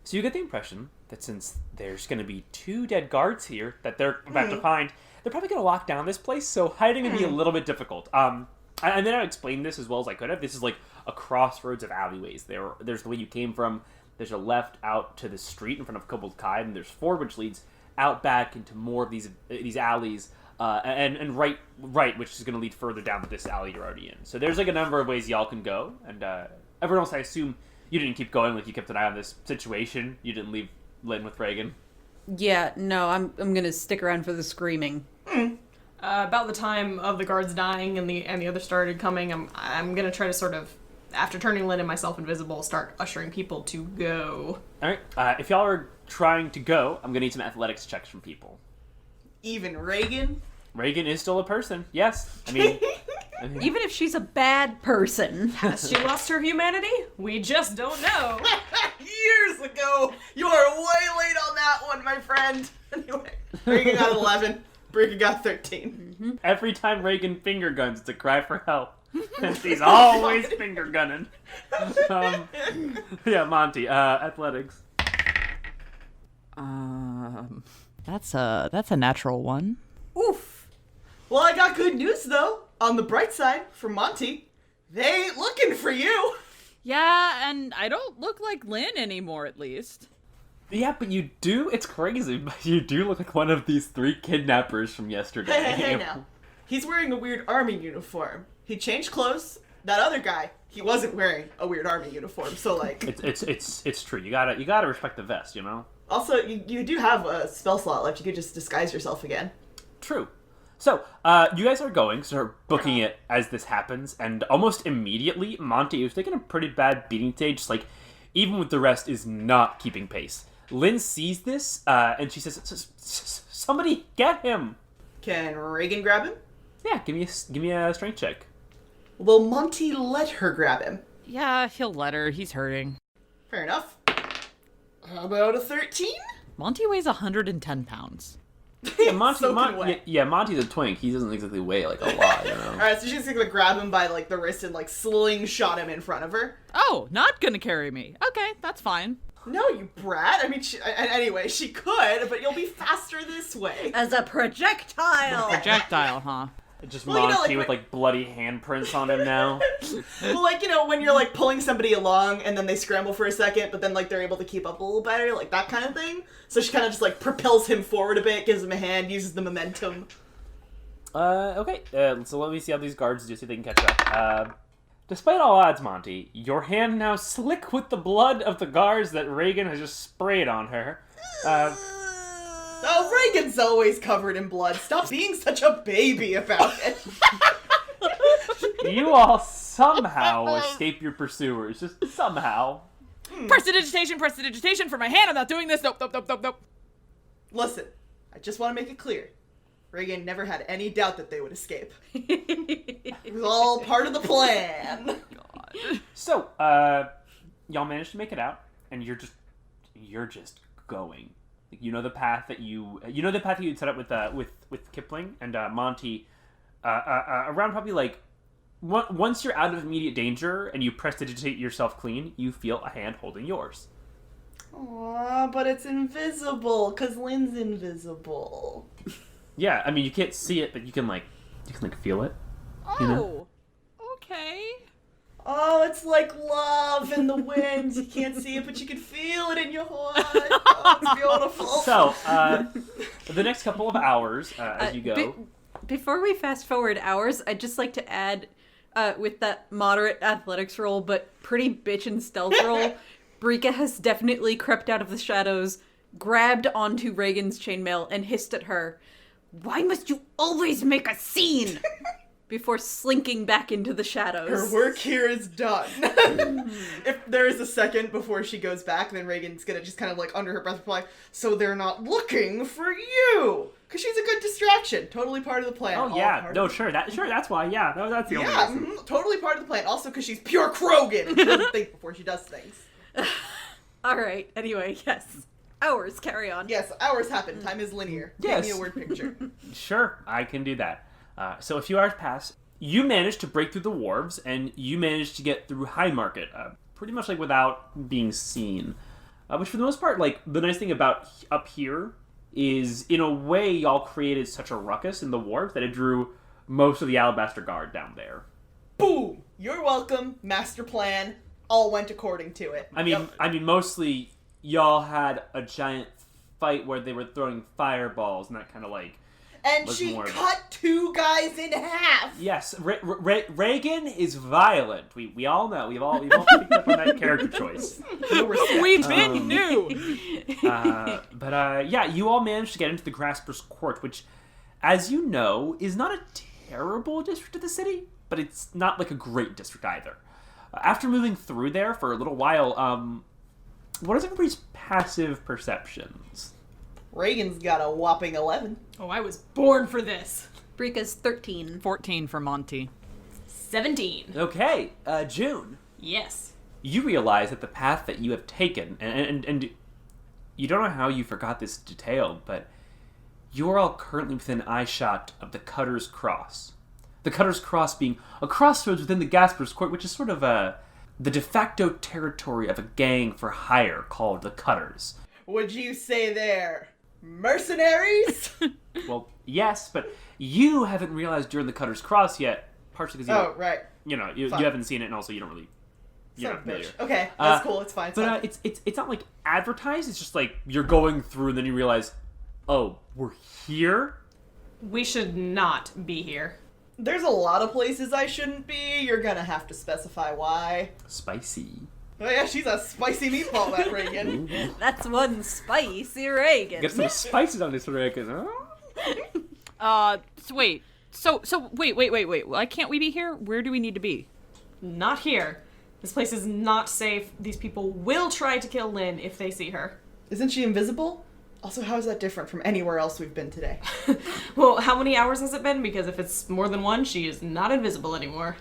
So you get the impression that since there's going to be 2 dead guards here that they're about to find, they're probably going to lock down this place, so hiding would be a little bit difficult. And then I explained this as well as I could have. This is like a crossroads of alleyways. There's the way you came from. There's a left out to the street in front of Kobold Kai, and there's 4 which leads out back into more of these alleys, and right, which is going to lead further down this alley you're already in. So there's like a number of ways y'all can go, and everyone else, I assume, you didn't keep going, like you kept an eye on this situation. You didn't leave Lynn with Reagan. Yeah, no, I'm gonna stick around for the screaming. About the time of the guards dying and the others started coming, I'm gonna try to sort of, after turning Lynn and myself invisible, start ushering people to go. All right. If y'all are trying to go, I'm gonna need some athletics checks from people. Even Reagan? Reagan is still a person. Yes. I mean, Even if she's a bad person. Has she lost her humanity? We just don't know. Years ago! You are way late on that one, my friend. Anyway, Reagan got 11. Reagan got 13. every time Reagan finger guns, it's a cry for help. And she's always finger gunning. Yeah, Monty. Athletics. That's a natural one. Oof. Well, I got good news, though. On the bright side, for Monty, they ain't looking for you. Yeah, and I don't look like Lynn anymore, at least. Yeah, but you do. It's crazy, but you do look like one of these 3 kidnappers from yesterday. Hey, now. He's wearing a weird army uniform. He changed clothes. That other guy, he wasn't wearing a weird army uniform. So, like, It's true. You gotta respect the vest, you know. also you do have a spell slot left. You could just disguise yourself again. True. So, you guys are going, start booking it as this happens, and almost immediately, Monty, who's taking a pretty bad beating today, just like, even with the rest, is not keeping pace. Lynn sees this, and she says, "Somebody get him!" Can Reagan grab him? Yeah, give me a strength check. Will Monty let her grab him? Yeah, he'll let her. He's hurting. Fair enough. How about a 13? Monty weighs 110 pounds. Yeah, Monty, Soaking wet. yeah, Monty's a twink. He doesn't exactly weigh like a lot, you know. Alright, so she's gonna grab him by like the wrist and like slingshot him in front of her. Oh, not gonna carry me. Okay, that's fine. No, you brat. I mean, anyway, she could, but you'll be faster this way. As a projectile. Projectile, huh? Just Well, you know, Monty like, with like bloody handprints on him now. Well, like, you know, when you're like pulling somebody along and then they scramble for a second, but then like they're able to keep up a little better, like that kind of thing. So she kind of just like propels him forward a bit, gives him a hand, uses the momentum. Okay. So let me see how these guards do, see if they can catch up. Despite all odds, Monty, your hand now slick with the blood of the guards that Reagan has just sprayed on her. Oh, Reagan's always covered in blood. Stop being such a baby about it. You all somehow escape your pursuers, just somehow. Prestidigitation for my hand. I'm not doing this. Nope. Listen, I just want to make it clear. Reagan never had any doubt that they would escape. It was all part of the plan. So, y'all managed to make it out, and you're just going. You know the path that you'd set up with Kipling and Monty. Around probably like once you're out of immediate danger and you prestidigitate yourself clean, you feel a hand holding yours. Aw, but it's invisible, because Lynn's invisible. Yeah, I mean you can't see it, but you can feel it. You know? Oh, okay. Oh, it's like love in the wind. You can't see it, but you can feel it in your heart. Oh, it's beautiful. So, the next couple of hours, as you go... Before we fast forward hours, I'd just like to add, with that moderate athletics roll, but pretty bitchin' stealth roll, Brika has definitely crept out of the shadows, grabbed onto Reagan's chainmail, and hissed at her, "Why must you always make a scene?" Before slinking back into the shadows. Her work here is done. If there is a second before she goes back, then Reagan's gonna just kind of like under her breath reply, "So they're not looking for you!" Because she's a good distraction. Totally part of the plan. Oh, yeah. No, sure, that's why, yeah. That's the only reason. Totally part of the plan. Also because she's pure Krogan and she doesn't think before she does things. Alright, anyway, yes. Hours, carry on. Yes, hours happen. Time is linear. Yes. Give me a word picture. Sure, I can do that. So a few hours pass. You manage to break through the wharves, and you manage to get through High Market, pretty much like without being seen. Which for the most part, like, the nice thing about up here is, in a way, y'all created such a ruckus in the wharves that it drew most of the Alabaster Guard down there. Boom! You're welcome. Master plan. All went according to it. I mean, mostly y'all had a giant fight where they were throwing fireballs and that kind of like. And she cut 2 guys in half. Yes, Reagan is violent. We all know. We've all picked up on that character choice. We've been new. But yeah, you all managed to get into the Grasper's Court, which, as you know, is not a terrible district of the city, but it's not like a great district either. After moving through there for a little while, what is everybody's passive perceptions? Reagan's got a whopping 11. Oh, I was born for this. Brika's 13. 14 for Monty. 17. Okay, June. Yes. You realize that the path that you have taken, and you don't know how you forgot this detail, but you are all currently within eyeshot of the Cutter's Cross. The Cutter's Cross being a crossroads within the Gasper's Court, which is sort of the de facto territory of a gang for hire called the Cutters. Would you say they're mercenaries? Well, yes, but you haven't realized during the Cutter's Cross yet, partially because you haven't seen it, and also you don't really. You're not familiar. Okay, that's cool. It's fine. It's not like advertised. It's just like you're going through, and then you realize, oh, we're here. We should not be here. There's a lot of places I shouldn't be. You're gonna have to specify why. Spicy. Oh yeah, she's a spicy meatball, that Reagan. That's one spicy Reagan. Get some spices on this Reagan, huh? Wait. So wait. Why can't we be here? Where do we need to be? Not here. This place is not safe. These people will try to kill Lynn if they see her. Isn't she invisible? Also, how is that different from anywhere else we've been today? Well, how many hours has it been? Because if it's more than one, she is not invisible anymore.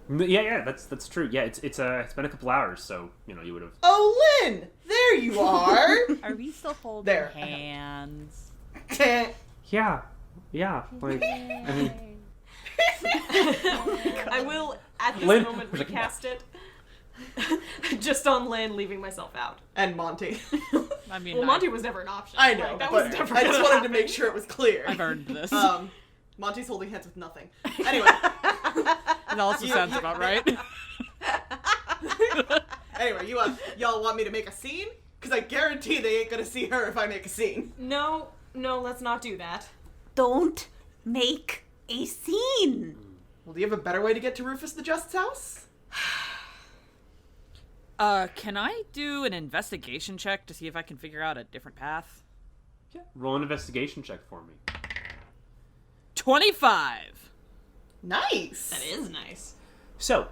Yeah, that's true. Yeah, it's been a couple hours, so you would have. Oh, Lynn, there you are. Are we still holding there. hands? Yeah. Like, I mean, I will, at this Lynn- moment, recast it. Just on Lynn leaving myself out. And Monty. I mean, Well, Monty was never an option. I know, Like, that but was never I just gonna wanted to happen. make sure it was clear. I've earned this. Monty's holding hands with nothing. Anyway. That also sounds about right. Anyway, y'all want me to make a scene? Because I guarantee they ain't gonna see her if I make a scene. No, let's not do that. Don't make a scene. Well, do you have a better way to get to Rufus the Just's house? Can I do an investigation check to see if I can figure out a different path? yeah. Roll an investigation check for me. 25! Nice. That is nice. So,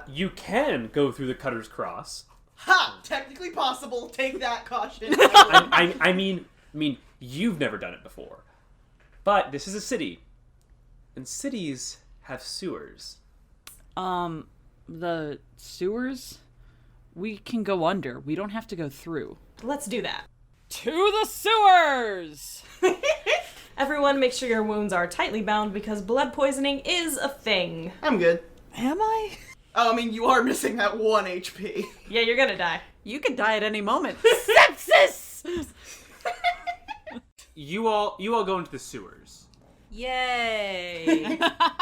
you can go through the Cutter's Cross. Ha! Technically possible. Take that, caution. I mean, you've never done it before. But this is a city. And cities have sewers. The sewers? We can go under. We don't have to go through. Let's do that. To the sewers! Everyone, make sure your wounds are tightly bound because blood poisoning is a thing. I'm good. Am I? Oh, I mean, you are missing that 1 HP. Yeah, you're gonna die. You could die at any moment. Sepsis! You all go into the sewers. Yay!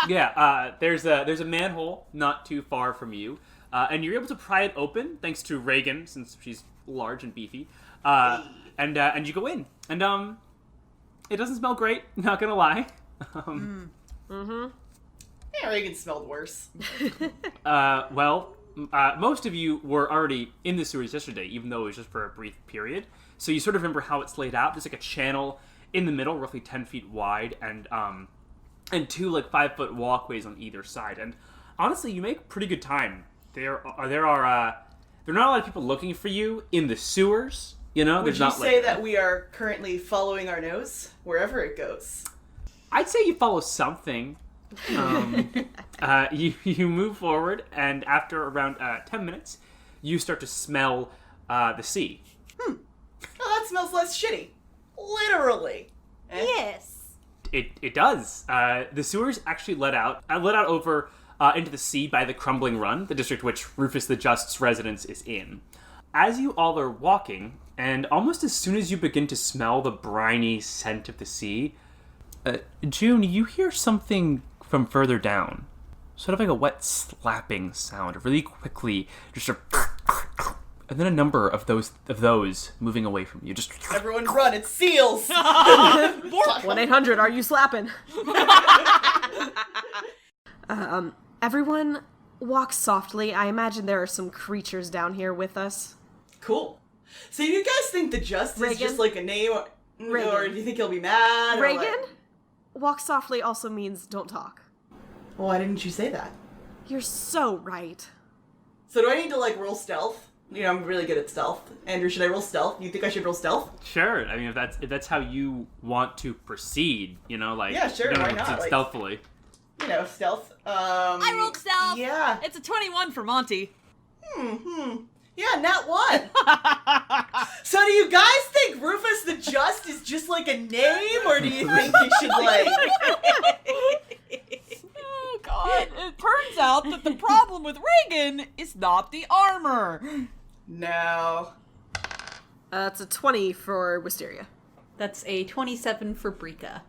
Yeah, there's a manhole not too far from you, and you're able to pry it open thanks to Reagan, since she's large and beefy. And you go in, and it doesn't smell great. Not gonna lie. Yeah, Reagan smelled worse. Most of you were already in the sewers yesterday, even though it was just for a brief period. So you sort of remember how it's laid out. There's like a channel in the middle, roughly 10 feet wide, and 2 like 5-foot walkways on either side. And honestly, you make pretty good time. There are not a lot of people looking for you in the sewers. You know, Would there's you not say like that we are currently following our nose wherever it goes? I'd say you follow something. You move forward, and after around 10 minutes, you start to smell the sea. Oh, that smells less shitty. Literally. Yes. It does. The sewers actually let out over into the sea by the Crumbling Run, the district which Rufus the Just's residence is in. As you all are walking, and almost as soon as you begin to smell the briny scent of the sea, June, you hear something from further down. Sort of like a wet slapping sound, really quickly, just and then a number of those moving away from you. Just Everyone run, it's seals! 1-800, are you slapping? Everyone walk softly. I imagine there are some creatures down here with us. Cool. So you guys think the Just is Reagan? just like a name, or Reagan. do you think he'll be mad? or Reagan? like- Walk softly also means don't talk. Why didn't you say that? You're so right. So do I need to like roll stealth? You know, I'm really good at stealth. Andrew, should I roll stealth? You think I should roll stealth? Sure. I mean, if that's how you want to proceed, you know, like Yeah, sure, you don't why have to not? proceed Like- stealthily. You know, stealth. I rolled stealth! Yeah. It's a 21 for Monty. Yeah, nat 1. So do you guys think Rufus the Just is just like a name, or do you think you should like... Oh god, it turns out that the problem with Reagan is not the armor. No. It's a 20 for Wisteria. That's a 27 for Brika.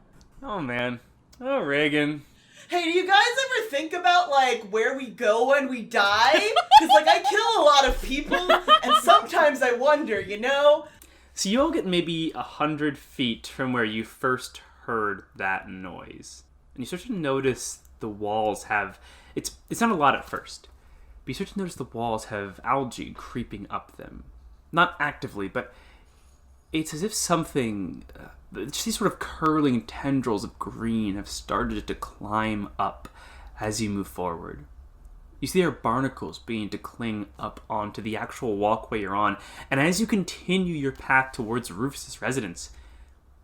Oh man. Oh Reagan. Hey, do you guys ever think about, like, where we go when we die? Because, like, I kill a lot of people, and sometimes I wonder, you know? So you all get maybe 100 feet from where you first heard that noise, and you start to notice the walls have. It's not a lot at first, but you start to notice the walls have algae creeping up them, not actively, but it's as if something. Just these sort of curling tendrils of green have started to climb up as you move forward. You see there are barnacles beginning to cling up onto the actual walkway you're on, and as you continue your path towards Rufus's residence,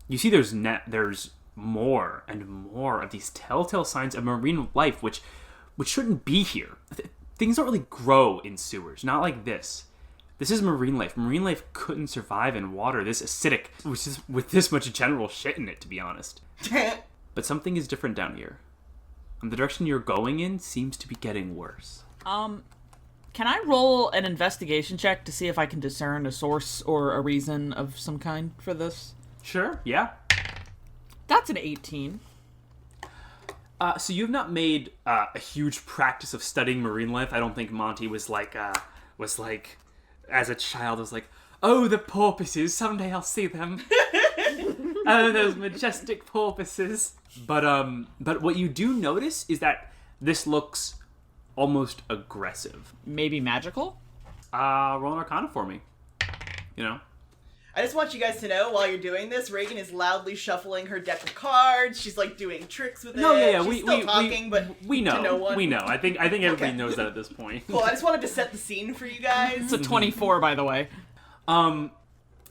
you see there's more and more of these telltale signs of marine life, which shouldn't be here. Things don't really grow in sewers, not like this. This is marine life. Marine life couldn't survive in water this acidic, with this much general shit in it, to be honest. But something is different down here. And the direction you're going in seems to be getting worse. Can I roll an investigation check to see if I can discern a source or a reason of some kind for this? Sure, yeah. That's an 18. So you've not made a huge practice of studying marine life. I don't think Monty was like, as a child, was like, oh, the porpoises, someday I'll see them. Oh, those majestic porpoises. But what you do notice is that this looks almost aggressive. Maybe magical? Roll an Arcana for me. You know? I just want you guys to know, while you're doing this, Reagan is loudly shuffling her deck of cards. She's like doing tricks with it. No, yeah, She's still talking, but we know. to no one. We know. I think everybody Okay. knows that at this point. Cool. I just wanted to set the scene for you guys. It's a 24, by the way.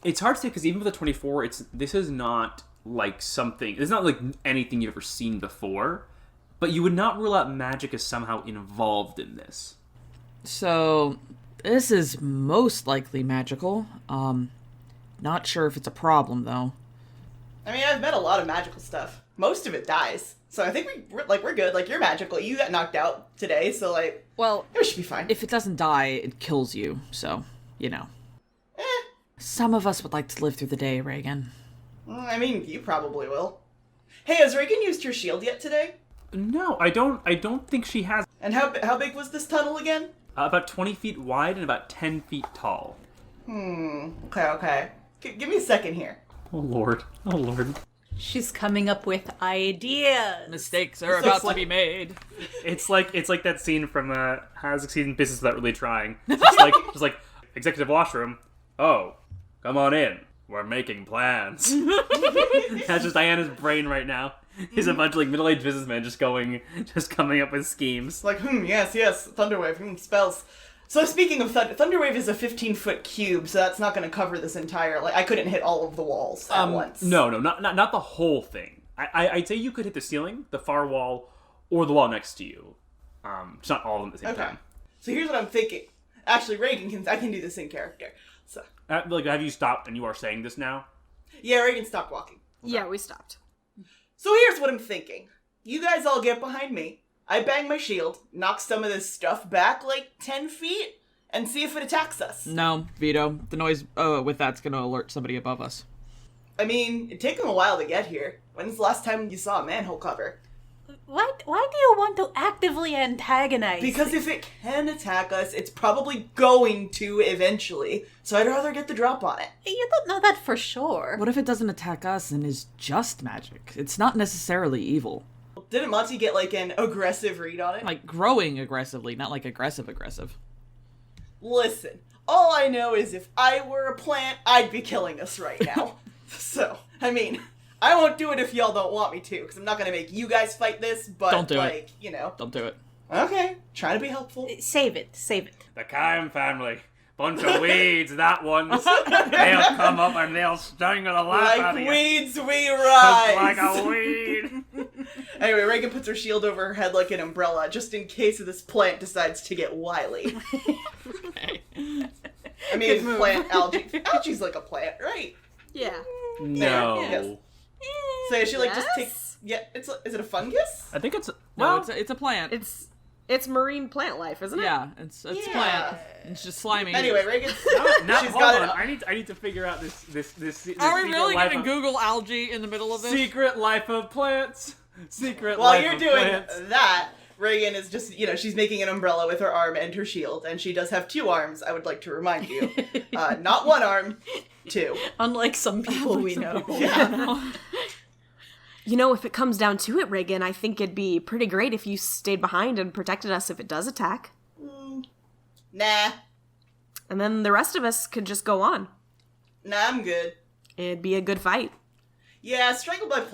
It's hard to say because even with a 24, this is not like something. It's not like anything you've ever seen before. But you would not rule out magic as somehow involved in this. So, this is most likely magical. Not sure if it's a problem, though. I mean, I've met a lot of magical stuff. Most of it dies. So I think we're good. Like, you're magical. You got knocked out today, so like, Well, we should be fine. if it doesn't die, it kills you. So, you know. Some of us would like to live through the day, Reagan. I mean, you probably will. Hey, has Reagan used her shield yet today? No, I don't think she has. And how big was this tunnel again? About 20 feet wide and about 10 feet tall. Okay. Give me a second here. Oh lord. She's coming up with ideas. Mistakes are So about to like- be made. It's like that scene from How to Succeed in Business Without Really Trying. Just like executive washroom. Oh, come on in. We're making plans. That's just Diana's brain right now. He's a bunch of like middle-aged businessmen just coming up with schemes. Like, yes, Thunderwave, spells. So speaking of Thunderwave is a 15-foot cube, so that's not going to cover this entire, like, I couldn't hit all of the walls at once. No, not the whole thing. I'd say you could hit the ceiling, the far wall, or the wall next to you. Just not all of them at the same time. So here's what I'm thinking. Actually, Reagan I can do this in character. So Have you stopped and you are saying this now? yeah, Reagan stopped walking. Yeah, we stopped. So here's what I'm thinking. You guys all get behind me. I bang my shield, knock some of this stuff back like 10 feet, and see if it attacks us. No, Vito. The noise with that's gonna alert somebody above us. I mean, it took them a while to get here. When's the last time you saw a manhole cover? Why do you want to actively antagonize? Because if it can attack us, it's probably going to eventually. So I'd rather get the drop on it. You don't know that for sure. What if it doesn't attack us and is just magic? It's not necessarily evil. Didn't Monty get like an aggressive read on it? Like growing aggressively, not like aggressive. Listen, all I know is if I were a plant, I'd be killing us right now. So, I mean, I won't do it if y'all don't want me to, because I'm not going to make you guys fight this, but, Don't do like, you know. Don't do it. Okay, trying to be helpful. Save it. The Kime family. Bunch of weeds, that ones. They'll come up and they'll strangle the life out of Like you. weeds we Just rise! like a weed. Anyway, Reagan puts her shield over her head like an umbrella, just in case this plant decides to get wily. I mean, plant, algae. Algae's like a plant, right? Yeah. No. Yes. So yeah, she like just takes. Yeah, is it a fungus? I think it's No, it's a plant. It's marine plant life, isn't it? Yeah, it's Yeah. plant. It's just slimy. Anyway, Reagan's. Now, she's hold got on. it. I need to figure out this Are we secret really life gonna of, Google algae in the middle of this? secret life of plants? Secret While life you're of doing plants. that, Reagan is just, she's making an umbrella with her arm and her shield, and she does have 2 arms, I would like to remind you. Not 1 arm, 2. Unlike some people we know. You know, if it comes down to it, Reagan, I think it'd be pretty great if you stayed behind and protected us if it does attack. Nah. And then the rest of us could just go on. Nah, I'm good. It'd be a good fight. Yeah, strangled by plants